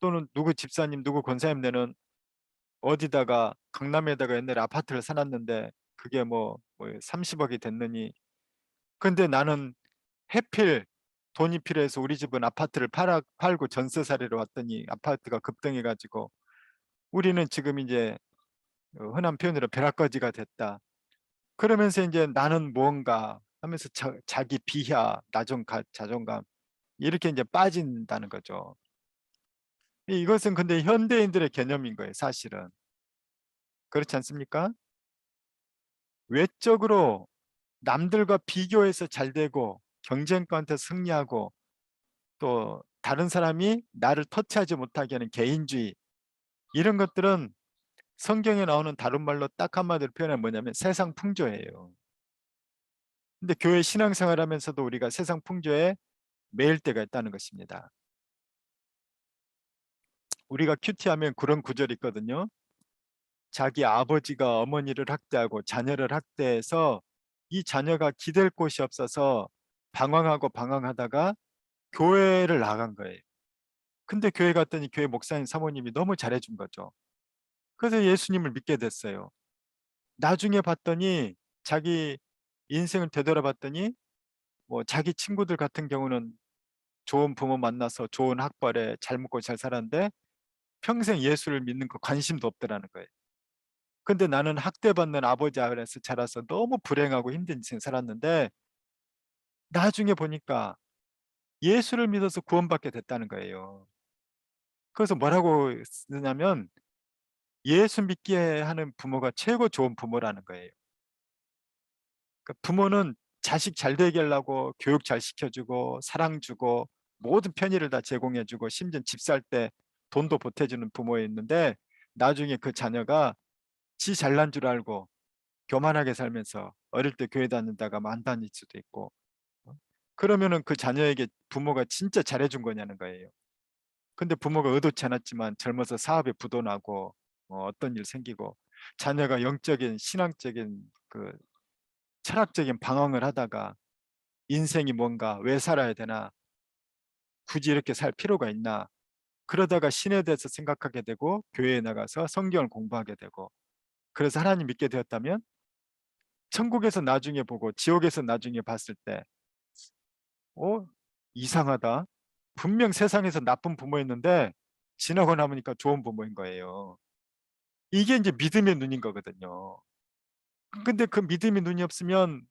또는 누구 집사님, 누구 권사님네는 어디다가 강남에다가 옛날에 아파트를 사놨는데 그게 뭐 30억이 됐느니 근데 나는 해필 돈이 필요해서 우리 집은 아파트를 팔고 전세살이로 왔더니 아파트가 급등해 가지고 우리는 지금 이제 흔한 표현으로 벼락거지가 됐다. 그러면서 이제 나는 무언가 하면서 자기 비하, 자존감 이렇게 이제 빠진다는 거죠. 이것은 근데 현대인들의 개념인 거예요, 사실은. 그렇지 않습니까? 외적으로 남들과 비교해서 잘 되고 경쟁권한테 승리하고 또 다른 사람이 나를 터치하지 못하게 하는 개인주의 이런 것들은 성경에 나오는 다른 말로 딱 한마디로 표현하면 뭐냐면 세상 풍조예요. 근데 교회 신앙생활 하면서도 우리가 세상 풍조에 매일 때가 있다는 것입니다. 우리가 큐티하면 그런 구절이 있거든요. 자기 아버지가 어머니를 학대하고 자녀를 학대해서 이 자녀가 기댈 곳이 없어서 방황하다가 교회를 나간 거예요. 근데 교회 갔더니 교회 목사님 사모님이 너무 잘해준 거죠. 그래서 예수님을 믿게 됐어요. 나중에 봤더니 자기 인생을 되돌아봤더니 뭐 자기 친구들 같은 경우는 좋은 부모 만나서 좋은 학벌에 잘 먹고 잘 살았는데 평생 예수를 믿는 거 관심도 없더라는 거예요. 근데 나는 학대받는 아버지 아래서 자라서 너무 불행하고 힘든 인생 살았는데 나중에 보니까 예수를 믿어서 구원받게 됐다는 거예요. 그래서 뭐라고 쓰냐면 예수 믿게 하는 부모가 최고 좋은 부모라는 거예요. 그러니까 부모는 자식 잘 되게 하려고 교육 잘 시켜주고 사랑 주고 모든 편의를 다 제공해주고 심지어 집 살 때 돈도 보태주는 부모였는데 나중에 그 자녀가 지 잘난 줄 알고 교만하게 살면서 어릴 때 교회 다니다가 안 다닐 수도 있고 그러면은 그 자녀에게 부모가 진짜 잘해준 거냐는 거예요. 근데 부모가 의도치 않았지만 젊어서 사업에 부도나고 어떤 일 생기고 자녀가 영적인 신앙적인 그 철학적인 방황을 하다가 인생이 뭔가 왜 살아야 되나 굳이 이렇게 살 필요가 있나 그러다가 신에 대해서 생각하게 되고 교회에 나가서 성경을 공부하게 되고 그래서 하나님 믿게 되었다면 천국에서 나중에 보고 지옥에서 나중에 봤을 때 이상하다. 분명 세상에서 나쁜 부모였는데 지나고 나니까 좋은 부모인 거예요. 이게 이제 믿음의 눈인 거거든요. 근데 그 믿음의 눈이 없으면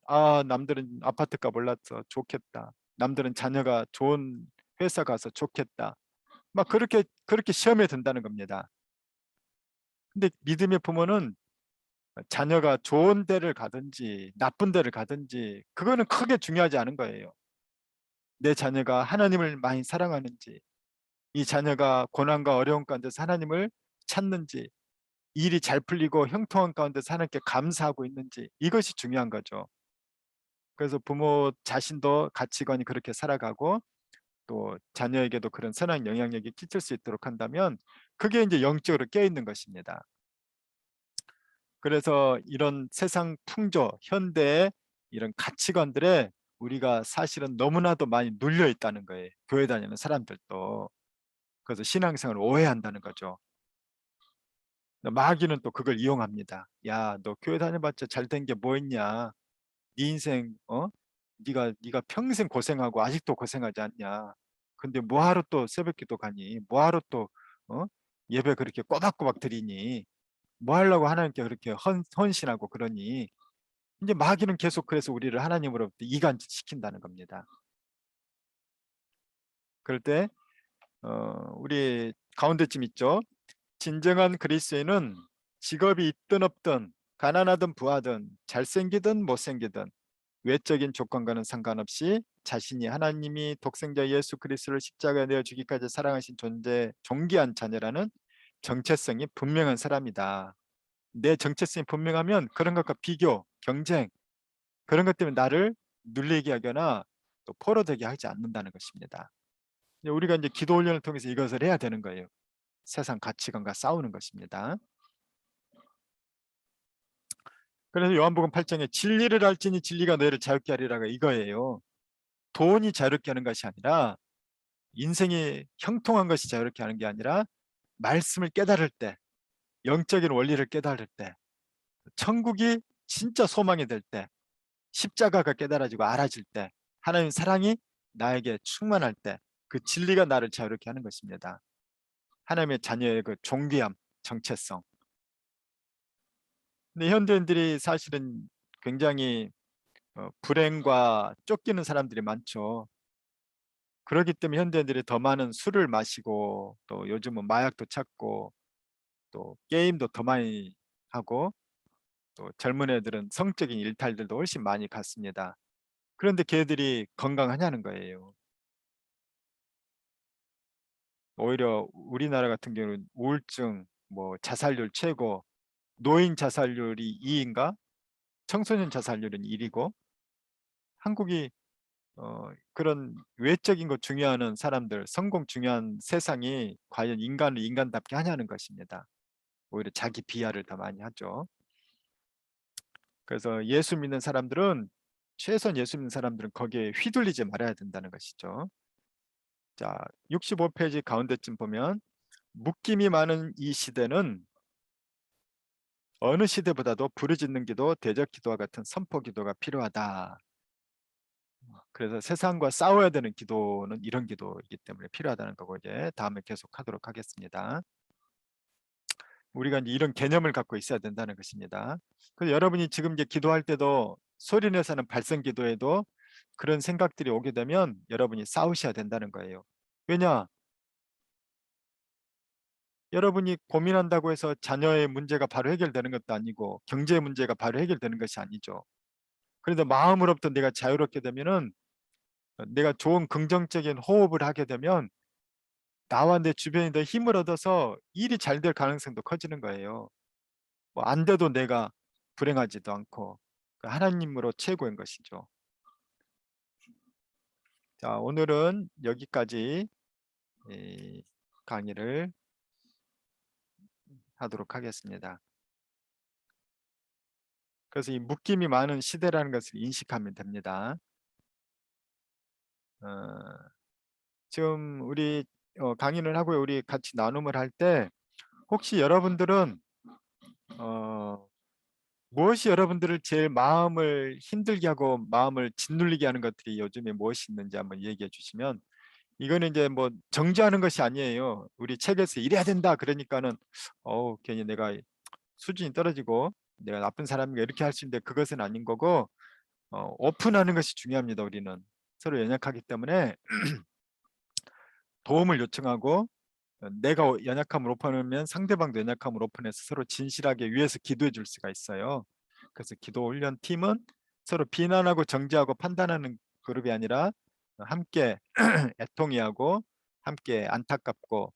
남들은 아파트값 올랐어 좋겠다. 남들은 자녀가 좋은 회사 가서 좋겠다. 막 그렇게 시험에 든다는 겁니다. 근데 믿음의 부모는 자녀가 좋은 데를 가든지 나쁜 데를 가든지 그거는 크게 중요하지 않은 거예요. 내 자녀가 하나님을 많이 사랑하는지 이 자녀가 고난과 어려움 가운데서 하나님을 찾는지 일이 잘 풀리고 형통한 가운데서 하나님께 감사하고 있는지 이것이 중요한 거죠. 그래서 부모 자신도 가치관이 그렇게 살아가고 또 자녀에게도 그런 선한 영향력이 끼칠 수 있도록 한다면 그게 이제 영적으로 깨어있는 것입니다. 그래서 이런 세상 풍조, 현대의 이런 가치관들에 우리가 사실은 너무나도 많이 눌려 있다는 거예요. 교회 다니는 사람들도. 그래서 신앙생활을 오해한다는 거죠. 마귀는 또 그걸 이용합니다. 야, 너 교회 다녀봤자 잘된 게 뭐 있냐? 네 인생 네가 평생 고생하고 아직도 고생하지 않냐? 근데 뭐하러 또 새벽기도 가니? 뭐하러 또 어? 예배 그렇게 꼬박꼬박 드리니? 뭐 하려고 하나님께 그렇게 헌신하고 그러니? 이제 마귀는 계속 그래서 우리를 하나님으로부터 이간시킨다는 겁니다. 그럴 때 우리 가운데쯤 있죠. 진정한 그리스도인은 직업이 있든 없든 가난하든 부하든 잘생기든 못생기든 외적인 조건과는 상관없이 자신이 하나님이 독생자 예수 그리스도를 십자가에 내어 주기까지 사랑하신 존재 존귀한 자녀라는 정체성이 분명한 사람이다. 내 정체성이 분명하면 그런 것과 비교, 경쟁 그런 것 때문에 나를 눌리게 하거나 또 포로되게 하지 않는다는 것입니다. 우리가 이제 기도 훈련을 통해서 이것을 해야 되는 거예요. 세상 가치관과 싸우는 것입니다. 그래서 요한복음 8장에 진리를 알지니 진리가 너희를 자유케 하리라가 이거예요. 돈이 자유롭게 하는 것이 아니라 인생이 형통한 것이 자유롭게 하는 게 아니라 말씀을 깨달을 때, 영적인 원리를 깨달을 때, 천국이 진짜 소망이 될 때, 십자가가 깨달아지고 알아질 때, 하나님 사랑이 나에게 충만할 때, 그 진리가 나를 자유롭게 하는 것입니다. 하나님의 자녀의 그 존귀함, 정체성. 근데 현대인들이 사실은 굉장히 불행과 쫓기는 사람들이 많죠. 그렇기 때문에 현대인들이 더 많은 술을 마시고 또 요즘은 마약도 찾고 또 게임도 더 많이 하고 또 젊은 애들은 성적인 일탈들도 훨씬 많이 갖습니다. 그런데 걔들이 건강하냐는 거예요. 오히려 우리나라 같은 경우는 우울증, 뭐 자살률 최고, 노인 자살률이 2인가? 청소년 자살률은 1이고 한국이 그런 외적인 거 중요하는 사람들, 성공 중요한 세상이 과연 인간을 인간답게 하냐는 것입니다. 오히려 자기 비하를 더 많이 하죠. 그래서 예수 믿는 사람들은 최소한 예수 믿는 사람들은 거기에 휘둘리지 말아야 된다는 것이죠. 자, 65페이지 가운데쯤 보면 묶임이 많은 이 시대는 어느 시대보다도 부르짖는 기도, 대적 기도와 같은 선포 기도가 필요하다. 그래서 세상과 싸워야 되는 기도는 이런 기도이기 때문에 필요하다는 거고 이제 다음에 계속 하도록 하겠습니다. 우리가 이제 이런 개념을 갖고 있어야 된다는 것입니다. 그래서 여러분이 지금 이제 기도할 때도 소리내서는 발성 기도에도 그런 생각들이 오게 되면 여러분이 싸우셔야 된다는 거예요. 왜냐? 여러분이 고민한다고 해서 자녀의 문제가 바로 해결되는 것도 아니고 경제 문제가 바로 해결되는 것이 아니죠. 그래도 마음으로부터 내가 자유롭게 되면은 내가 좋은 긍정적인 호흡을 하게 되면 나와 내 주변이 더 힘을 얻어서 일이 잘 될 가능성도 커지는 거예요. 뭐 안 돼도 내가 불행하지도 않고 그 하나님으로 최고인 것이죠. 자, 오늘은 여기까지 이 강의를 하도록 하겠습니다. 그래서 이 묶임이 많은 시대라는 것을 인식하면 됩니다. 어, 지금 우리 강의를 하고 우리 같이 나눔을 할 때 혹시 여러분들은 무엇이 여러분들을 제일 마음을 힘들게 하고 마음을 짓눌리게 하는 것들이 요즘에 무엇이 있는지 한번 얘기해 주시면 이거는 이제 뭐 정죄하는 것이 아니에요. 우리 책에서 이래야 된다 그러니까는 괜히 내가 수준이 떨어지고 내가 나쁜 사람인가 이렇게 할 수 있는데 그것은 아닌 거고 오픈하는 것이 중요합니다. 우리는 서로 연약하기 때문에 도움을 요청하고 내가 연약함을 오픈하면 상대방도 연약함을 오픈해서 서로 진실하게 위해서 기도해 줄 수가 있어요. 그래서 기도 훈련 팀은 서로 비난하고 정죄하고 판단하는 그룹이 아니라 함께 애통해하고 함께 안타깝고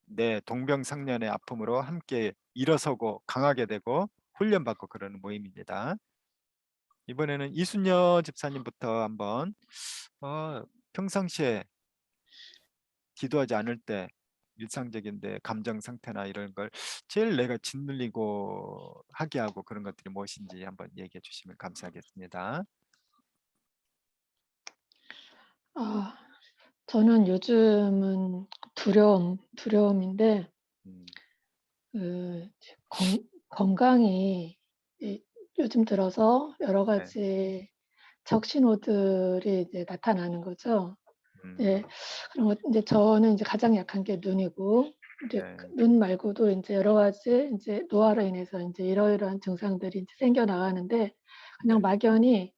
내 동병상련의 아픔으로 함께 일어서고 강하게 되고 훈련받고 그러는 모임입니다. 이번에는 이순녀 집사님부터 한번 평상시에 기도하지 않을 때 일상적인데 감정 상태나 이런 걸 제일 내가 짓눌리고 하게 하고 그런 것들이 무엇인지 한번 얘기해 주시면 감사하겠습니다. 아, 저는 요즘은 두려움인데, 음, 그, 건강이 요즘 들어서 여러 네, 가지 적신호들이 이제 나타나는 거죠. 네, 음, 그럼 이제 저는 이제 가장 약한 게 눈이고, 이제 네, 눈 말고도 이제 여러 가지 이제 노화로 인해서 이제 이러이러한 증상들이 이제 생겨 나가는데, 그냥 네, 막연히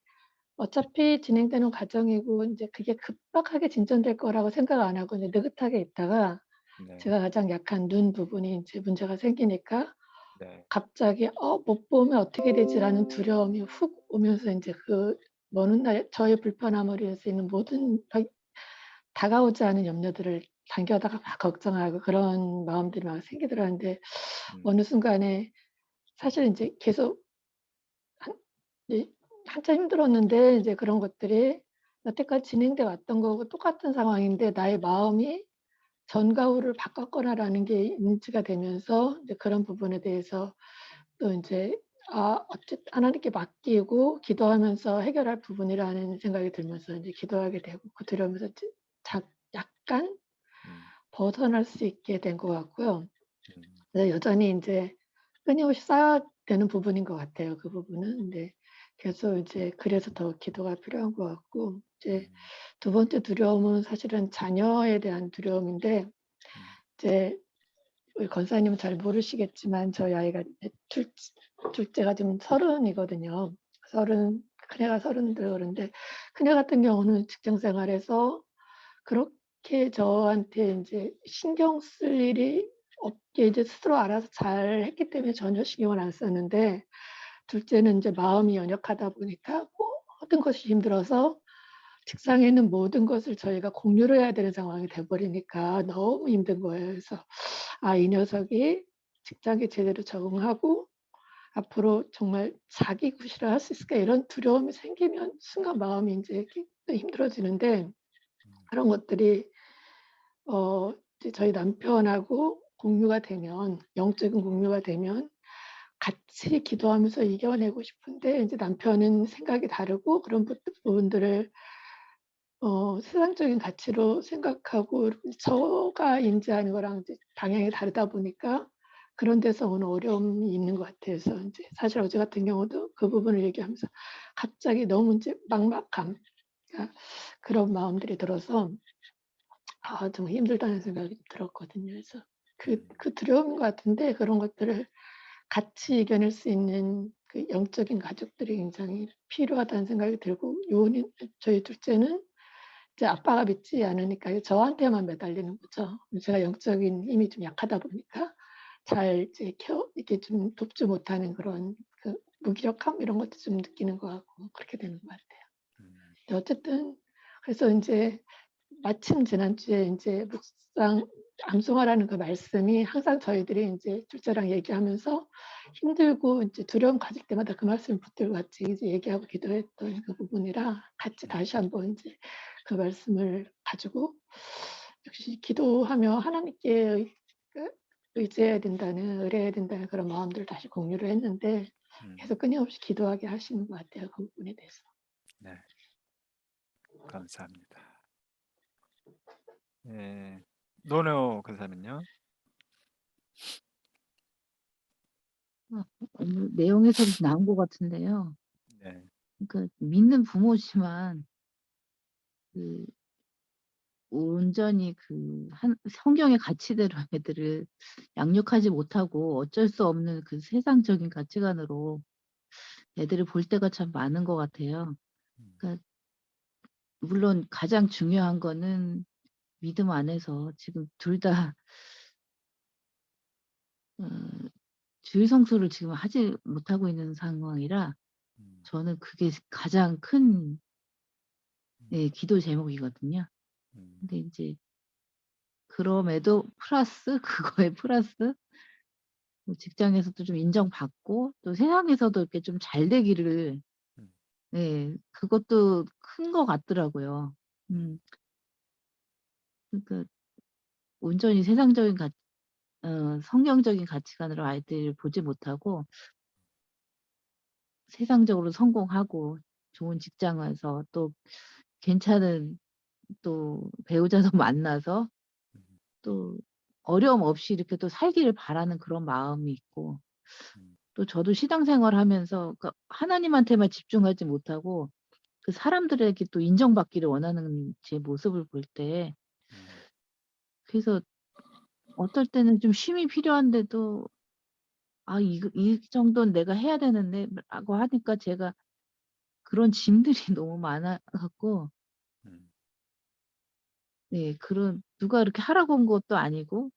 어차피 진행되는 과정이고 이제 그게 급박하게 진전될 거라고 생각 안 하고 이제 느긋하게 있다가 네, 제가 가장 약한 눈 부분이 이제 문제가 생기니까 네, 갑자기 못 보면 어떻게 되지라는 두려움이 훅 오면서 이제 그 먼 훗날 저의 불편함으로 인해서 있는 모든 다가오지 않은 염려들을 당겨다가 막 걱정하고 그런 마음들이 막 생기더라는데 어느 순간에 사실 이제 계속 한, 한참 힘들었는데 이제 그런 것들이 여태까지 진행돼 왔던 거고 똑같은 상황인데 나의 마음이 전과 후를 바꿨거나라는 게 인지가 되면서 이제 그런 부분에 대해서 또 이제 어쨌든 하나님께 맡기고 기도하면서 해결할 부분이라는 생각이 들면서 이제 기도하게 되고 그 두려움에서 약간 벗어날 수 있게 된 것 같고요. 근데 여전히 이제 끊임없이 쌓여야 되는 부분인 것 같아요. 그 부분은. 근데 계속 이제 그래서 더 기도가 필요한 것 같고 이제 두 번째 두려움은 사실은 자녀에 대한 두려움인데 이제 우리 권사님은 잘 모르시겠지만 저희 아이가 둘째가 지금 30이거든요. 30, 큰애가 30인데 그런데 큰애 같은 경우는 직장 생활에서 그렇게 저한테 이제 신경 쓸 일이 없게 이제 스스로 알아서 잘 했기 때문에 전혀 신경을 안 썼는데 둘째는 이제 마음이 연약하다 보니까 모든 것이 힘들어서 직장에 있는 모든 것을 저희가 공유를 해야 되는 상황이 돼버리니까 너무 힘든 거예요. 그래서 이 녀석이 직장에 제대로 적응하고 앞으로 정말 자기 구실을 할 수 있을까 이런 두려움이 생기면 순간 마음이 이제 힘들어지는데 그런 것들이 이제 저희 남편하고 공유가 되면 영적인 공유가 되면 같이 기도하면서 이겨내고 싶은데 이제 남편은 생각이 다르고 그런 부분들을 세상적인 가치로 생각하고 저가 인지하는 거랑 이제 방향이 다르다 보니까 그런 데서 오는 어려움이 있는 것 같아요. 그래서 이제 사실 어제 같은 경우도 그 부분을 얘기하면서 갑자기 너무 이제 막막함, 그러니까 그런 마음들이 들어서 정말 힘들다는 생각이 들었거든요. 그래서 그 두려움인 것 같은데 그런 것들을 같이 이겨낼 수 있는 그 영적인 가족들이 굉장히 필요하다는 생각이 들고 저희 둘째는 이제 아빠가 믿지 않으니까 저한테만 매달리는 거죠. 제가 영적인 힘이 좀 약하다 보니까 잘 이제 이렇게 좀 돕지 못하는 그런 그 무기력함 이런 것도 좀 느끼는 것 같고 그렇게 되는 것 같아요. 근데 어쨌든 그래서 이제 마침 지난주에 이제 묵상 암송하라는 그 말씀이 항상 저희들이 이제 둘째랑 얘기하면서 힘들고 이제 두려움 가질 때마다 그 말씀 붙들고 같이 이제 얘기하고 기도했던 그 부분이라 같이 다시 한번 이제 그 말씀을 가지고 역시 기도하며 하나님께 의지해야 된다는 의뢰해야 된다는 그런 마음들을 다시 공유를 했는데 계속 끊임없이 기도하게 하시는 것 같아요. 그 부분에 대해서. 네, 감사합니다. 예, 노노 근사는요? 오늘 내용에서도 나온 것 같은데요. 네, 그러니까 믿는 부모지만 그 온전히 성경의 가치대로 애들을 양육하지 못하고 어쩔 수 없는 그 세상적인 가치관으로 애들을 볼 때가 참 많은 것 같아요. 그러니까 물론 가장 중요한 거는 믿음 안에서 지금 둘 다 주일 성수를 지금 하지 못하고 있는 상황이라 저는 그게 가장 큰 기도 제목이거든요. 근데 이제 그럼에도 플러스 그거에 플러스 뭐 직장에서도 좀 인정받고 또 세상에서도 이렇게 좀 잘 되기를 그것도 큰 것 같더라고요. 그러니까 온전히 세상적인 성경적인 가치관으로 아이들을 보지 못하고 세상적으로 성공하고 좋은 직장에서 또 괜찮은 또 배우자도 만나서 음, 또 어려움 없이 이렇게 또 살기를 바라는 그런 마음이 있고, 음, 또 저도 신앙생활하면서 그러니까 하나님한테만 집중하지 못하고 그 사람들에게 또 인정받기를 원하는 제 모습을 볼 때, 음, 그래서 어떨 때는 좀 쉼이 필요한데도 '아 이 정도는 내가 해야 되는데.'라고 하니까 제가 그런 짐들이 너무 많아 갖고, 음, 네, 그런 누가 이렇게 하라고 한 것도 아니고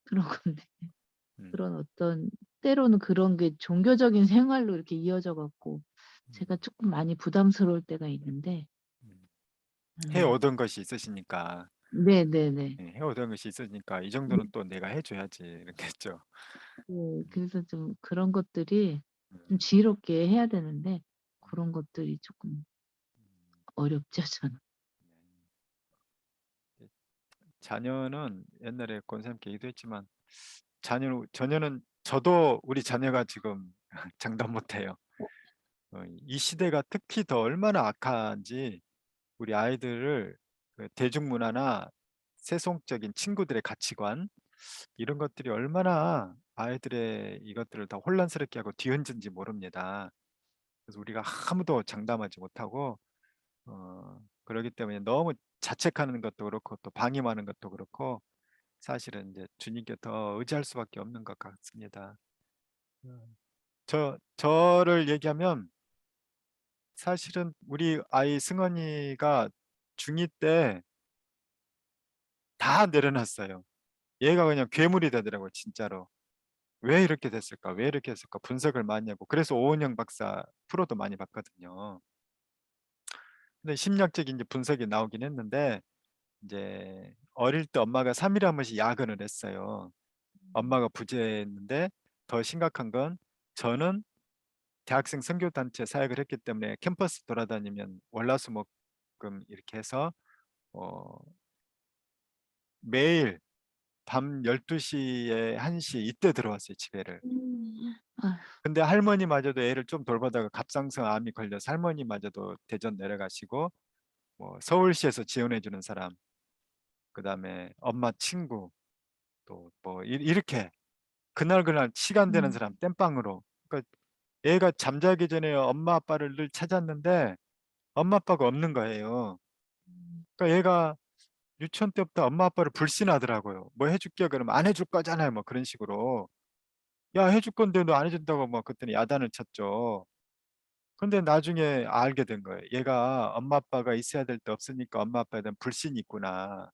그런 건데 음, 그런 어떤 때로는 그런 게 종교적인 생활로 이렇게 이어져 갖고 음, 제가 쪼끔 많이 부담스러울 때가 있는데. 음. 음. 해오던 것이 있으시니까, 네네네. 예, 해오던 것이 있으니까 이 네. 정도는 또 내가 해줘야지 이렇겠죠. 네. 음, 그래서 좀 그런 것들이 좀 음, 지혜롭게 해야 되는데 음, 고런 것들이 쪼끔 음, 어렵죠 저는. 네. 자녀는 옛날에 권사님께 얘기도 했지만 자녀는 저도 우리 자녀가 지금 장담 못해요. 이 시대가 특히 더 얼마나 악한지 우리 아이들을 그 대중문화나 세속적인 친구들의 가치관 이런 것들이 얼마나 아이들의 이것들을 더 혼란스럽게 하고 뒤흔든지 모릅니다. 그래서 우리가 아무도 장담하지 못하고 그러기 때문에 너무 자책하는 것도 그렇고 또 방임하는 것도 그렇고 사실은 이제 주님께 더 의지할 수밖에 없는 것 같습니다. 저를 얘기하면 사실은 우리 아이 승원이가 중2 때 다 내려놨어요. 얘가 그냥 괴물이 되더라고요, 진짜로. 왜 이렇게 됐을까? 왜 이렇게 했을까? 분석을 많이 하고. 그래서 오은영 박사 프로도 많이 봤거든요. 근데 심리학적인 이제 분석이 나오긴 했는데 이제 어릴 때 엄마가 3일에 한 번씩 야근을 했어요. 엄마가 부재했는데 더 심각한 건 저는 대학생 선교단체 사역을 했기 때문에 캠퍼스 돌아다니면 월화수목금 이렇게 해서 어, 매일 밤 12시에 1시 이때 들어왔어요, 집에를. 아휴. 근데 할머니마저도 애를 좀 돌보다가 갑상선 암이 걸려서 할머니마저도 대전 내려가시고 뭐 서울시에서 지원해 주는 사람, 그다음에 엄마 친구 또 뭐 이렇게 그날 시간 되는 음. 사람 땜빵으로. 그러니까 애가 잠자기 전에 엄마 아빠를 늘 찾았는데 엄마 아빠가 없는 거예요. 그러니까 얘가 유치원 때부터 엄마 아빠를 불신하더라고요. 뭐 해줄게 그러면 안 해줄 거잖아요. 뭐 그런 식으로. 야 해줄 건데 너 안 해준다고 뭐 그랬더니 야단을 쳤죠. 근데 나중에 알게 된 거예요. 얘가 엄마 아빠가 있어야 될 때 없으니까 엄마 아빠에 대한 불신이 있구나.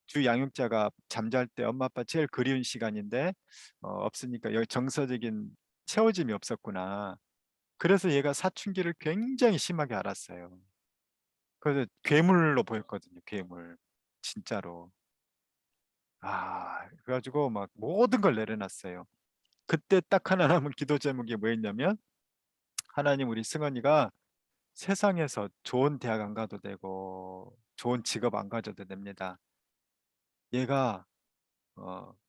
주 양육자가 잠잘 때 엄마 아빠 제일 그리운 시간인데 없으니까 여기 정서적인 채워짐이 없었구나. 그래서 얘가 사춘기를 굉장히 심하게 앓았어요. 그래서 괴물로 보였거든요. 괴물. 진짜로. 그래가지고 막 모든 걸 내려놨어요. 그때 딱 하나 남은 기도 제목이 뭐였냐면 하나님 우리 승원이가 세상에서 좋은 대학 안 가도 되고 좋은 직업 안 가져도 됩니다. 얘가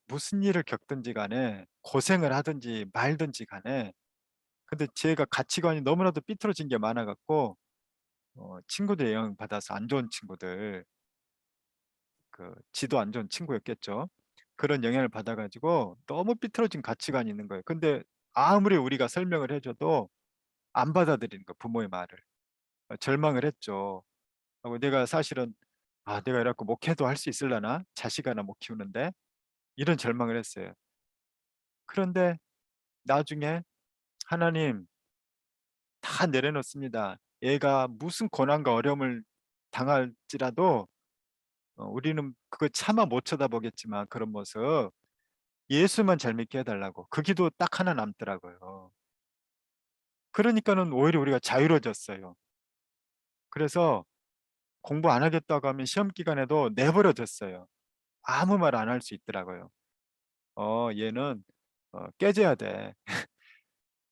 무슨 일을 겪든지 간에 고생을 하든지 말든지 간에 근데 제가 가치관이 너무나도 삐뚤어진 게 많아갖고 친구들 영향 받아서 안 좋은 친구들 그 지도 안 좋은 친구였겠죠. 그런 영향을 받아가지고 너무 삐뚤어진 가치관이 있는 거예요. 근데 아무리 우리가 설명을 해줘도 안 받아들이는 거 부모의 말을 절망을 했죠. 하고 내가 사실은 내가 이렇게 목회도 할 수 있을라나 자식 하나 못 키우는데 이런 절망을 했어요. 그런데 나중에 하나님 다 내려놓습니다. 얘가 무슨 고난과 어려움을 당할지라도 우리는 그거 차마 못 쳐다보겠지만 그런 모습 예수만 잘 믿게 해달라고 그 기도 딱 하나 남더라고요. 그러니까는 오히려 우리가 자유로워졌어요. 그래서 공부 안 하겠다고 하면 시험 기간에도 내버려뒀어요. 아무 말 안 할 수 있더라고요. 얘는 깨져야 돼.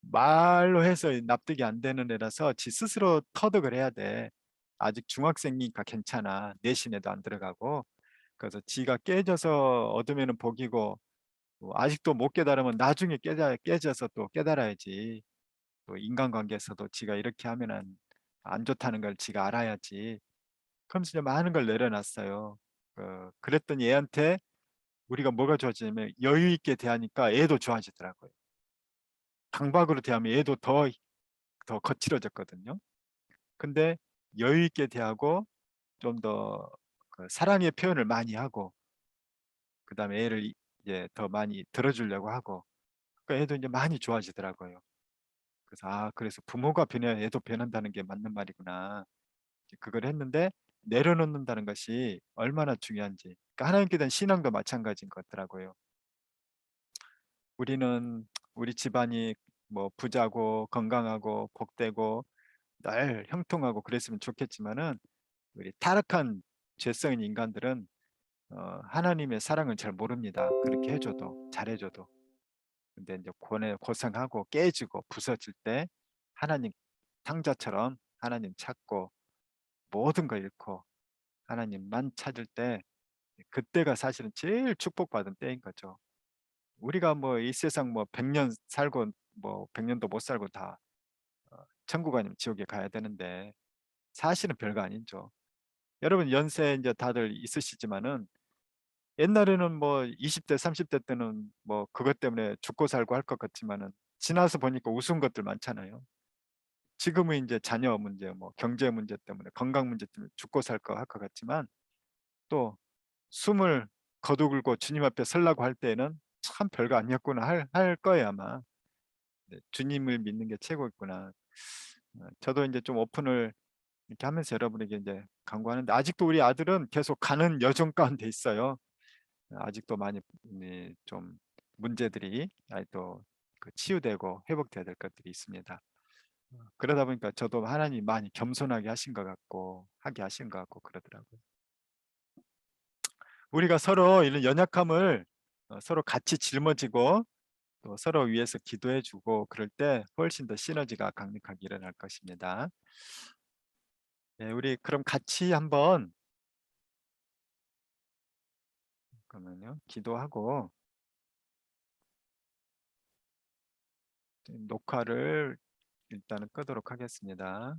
말로 해서 납득이 안 되는 애라서 지 스스로 터득을 해야 돼. 아직 중학생이니까 괜찮아. 내신에도 안 들어가고. 그래서 지가 깨져서 얻으면은 복이고 아직도 못 깨달으면 나중에 깨져서 또 깨달아야지. 또 인간관계에서도 지가 이렇게 하면은 안 좋다는 걸 지가 알아야지. 그러면서 이제 많은 걸 내려놨어요. 그랬더니 애한테 우리가 뭐가 좋아지냐면 여유 있게 대하니까 애도 좋아지더라고요. 강박으로 대하면 애도 더 거칠어졌거든요. 근데 여유 있게 대하고 좀 더 사랑의 표현을 많이 하고 그다음에 애를 이제 더 많이 들어주려고 하고 그러니까 애도 이제 많이 좋아지더라고요. 그래서 부모가 변해야 애도 변한다는 게 맞는 말이구나. 이제 그걸 했는데 내려놓는다는 것이 얼마나 중요한지. 그러니까 하나님께 대한 신앙도 마찬가지인 것 같더라고요. 우리는 우리 집안이 뭐 부자고 건강하고 복되고 늘 형통하고 그랬으면 좋겠지만은 우리 타락한 죄성인 인간들은 하나님의 사랑을 잘 모릅니다. 그렇게 해줘도 잘해줘도. 근데 이제 고생하고 깨지고 부서질 때 하나님 탕자처럼 하나님 찾고 모든 걸 잃고 하나님만 찾을 때 그때가 사실은 제일 축복받은 때인 거죠. 우리가 뭐 이 세상 뭐 100년 살고 뭐 100년도 못 살고 다 천국 아니면 지옥에 가야 되는데 사실은 별거 아니죠. 여러분 연세 이제 다들 있으시지만은 옛날에는 뭐 20대, 30대 때는 뭐 그것 때문에 죽고 살고 할 것 같지만은 지나서 보니까 우스운 것들 많잖아요. 지금은 이제 자녀 문제, 뭐 경제 문제 때문에 건강 문제 때문에 죽고 살 거 할 것 같지만 또 숨을 거두고 주님 앞에 서려고 할 때에는 참 별거 아니었구나 할 거예요 아마. 네, 주님을 믿는 게 최고였구나. 저도 이제 좀 오픈을 이렇게 하면서 여러분에게 이제 강구하는데 아직도 우리 아들은 계속 가는 여정 가운데 있어요. 아직도 많이 좀 문제들이 아직도 치유되고 회복돼야 될 것들이 있습니다. 그러다 보니까 저도 하나님 많이 겸손하게 하신 것 같고 하게 하신 것 같고 그러더라고요. 우리가 서로 이런 연약함을 서로 같이 짊어지고 또 서로 위해서 기도해주고 그럴 때 훨씬 더 시너지가 강력하게 일어날 것입니다. 네, 우리 그럼 같이 한번 그러면요 기도하고 녹화를 일단은 끄도록 하겠습니다.